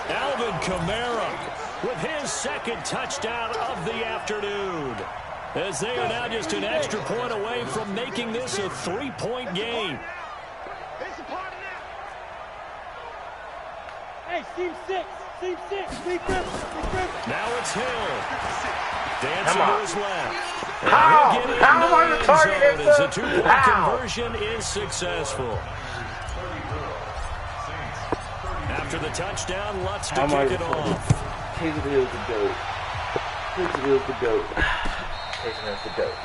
Alvin Kamara with his 2nd touchdown of the afternoon. As they are now just an extra point away from making this a 3-point game. Hey, Team 6. Team 6, now it's Hill. Dancing to his left. How am I retarded? As a 2-point conversion is successful. After the touchdown, Lutz to kick it off. Here's the goat. Here's the goat. Here's the goat.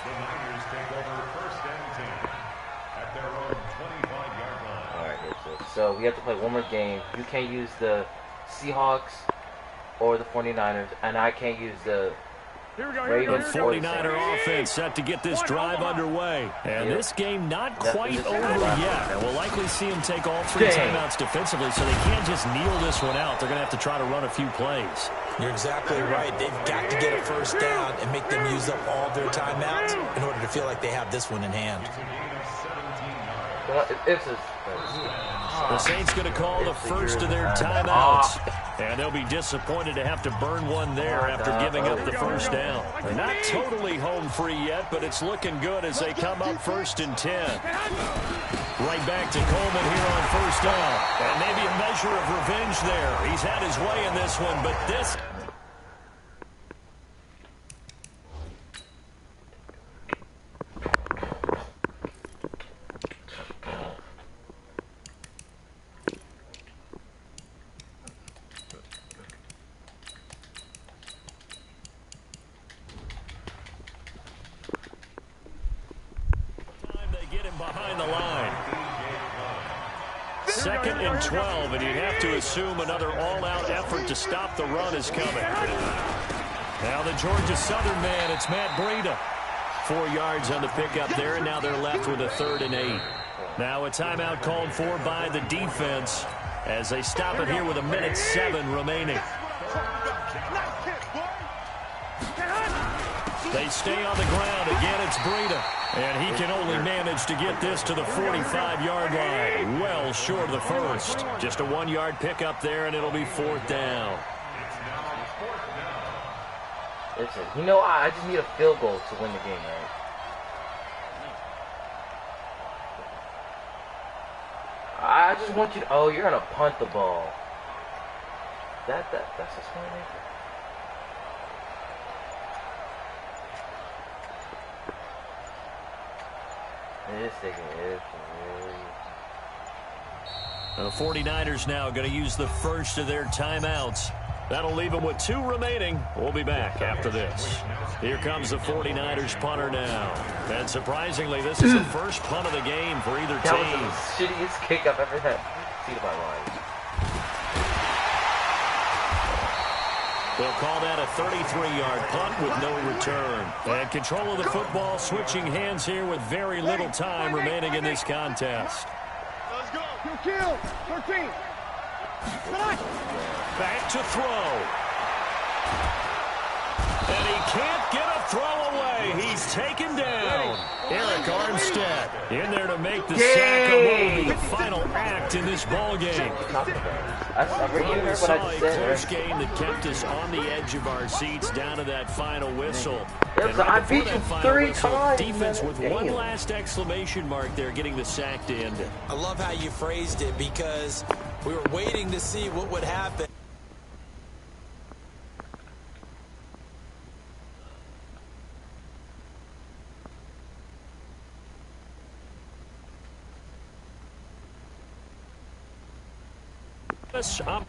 The Niners take over 1st and 10 at their own 25-yard line. Alright, so we have to play one more game. You can't use the Seahawks or the 49ers, and I can't use the Ravens. 49er offense set to get this drive underway. And this game not quite over yet. And we'll likely see them take all 3 timeouts defensively, so they can't just kneel this one out. They're going to have to try to run a few plays. You're exactly right. They've got to get a 1st down and make them use up all their timeouts in order to feel like they have this one in hand. The Saints going to call the first of their timeouts. And they'll be disappointed to have to burn one there after giving up the 1st down. They're not totally home free yet, but it's looking good as they come up 1st and 10. Right back to Coleman here on 1st down. And maybe a measure of revenge there. He's had his way in this one, but this... behind the line. 2nd and 12, and you'd have to assume another all-out effort to stop the run is coming. Now the Georgia Southern man, it's Matt Breida. 4 yards on the pickup there, and now they're left with a 3rd and 8. Now a timeout called for by the defense as they stop it here with 1:07 remaining. They stay on the ground. Again, it's Breida. And he can only manage to get this to the 45-yard line. Well short of the first. Just a 1-yard pickup there, and it'll be 4th down. Listen, you know, I just need a field goal to win the game, right? I just want you to... Oh, you're going to punt the ball. That's a smart answer. This thing is really... The 49ers now going to use the first of their timeouts. That'll leave them with 2 remaining. We'll be back after this. Here comes the 49ers punter now. And surprisingly, this is the first punt of the game for either team. That was the shittiest kick I've ever had. See my line. They'll call that a 33-yard punt with no return. And control of the football switching hands here with very little time remaining in this contest. Let's go. Kill. 13. Back to throw. And he can't get a throw away. He's taken down. Eric Armstead in there to make the sack on what will be the final act in this ball game. I really heard what I just said. Close game that kept us on the edge of our seats down to that final whistle. Yes, I beat you 3 times. Defense with one last exclamation mark there, getting the sack to end it. I love how you phrased it because we were waiting to see what would happen. I'm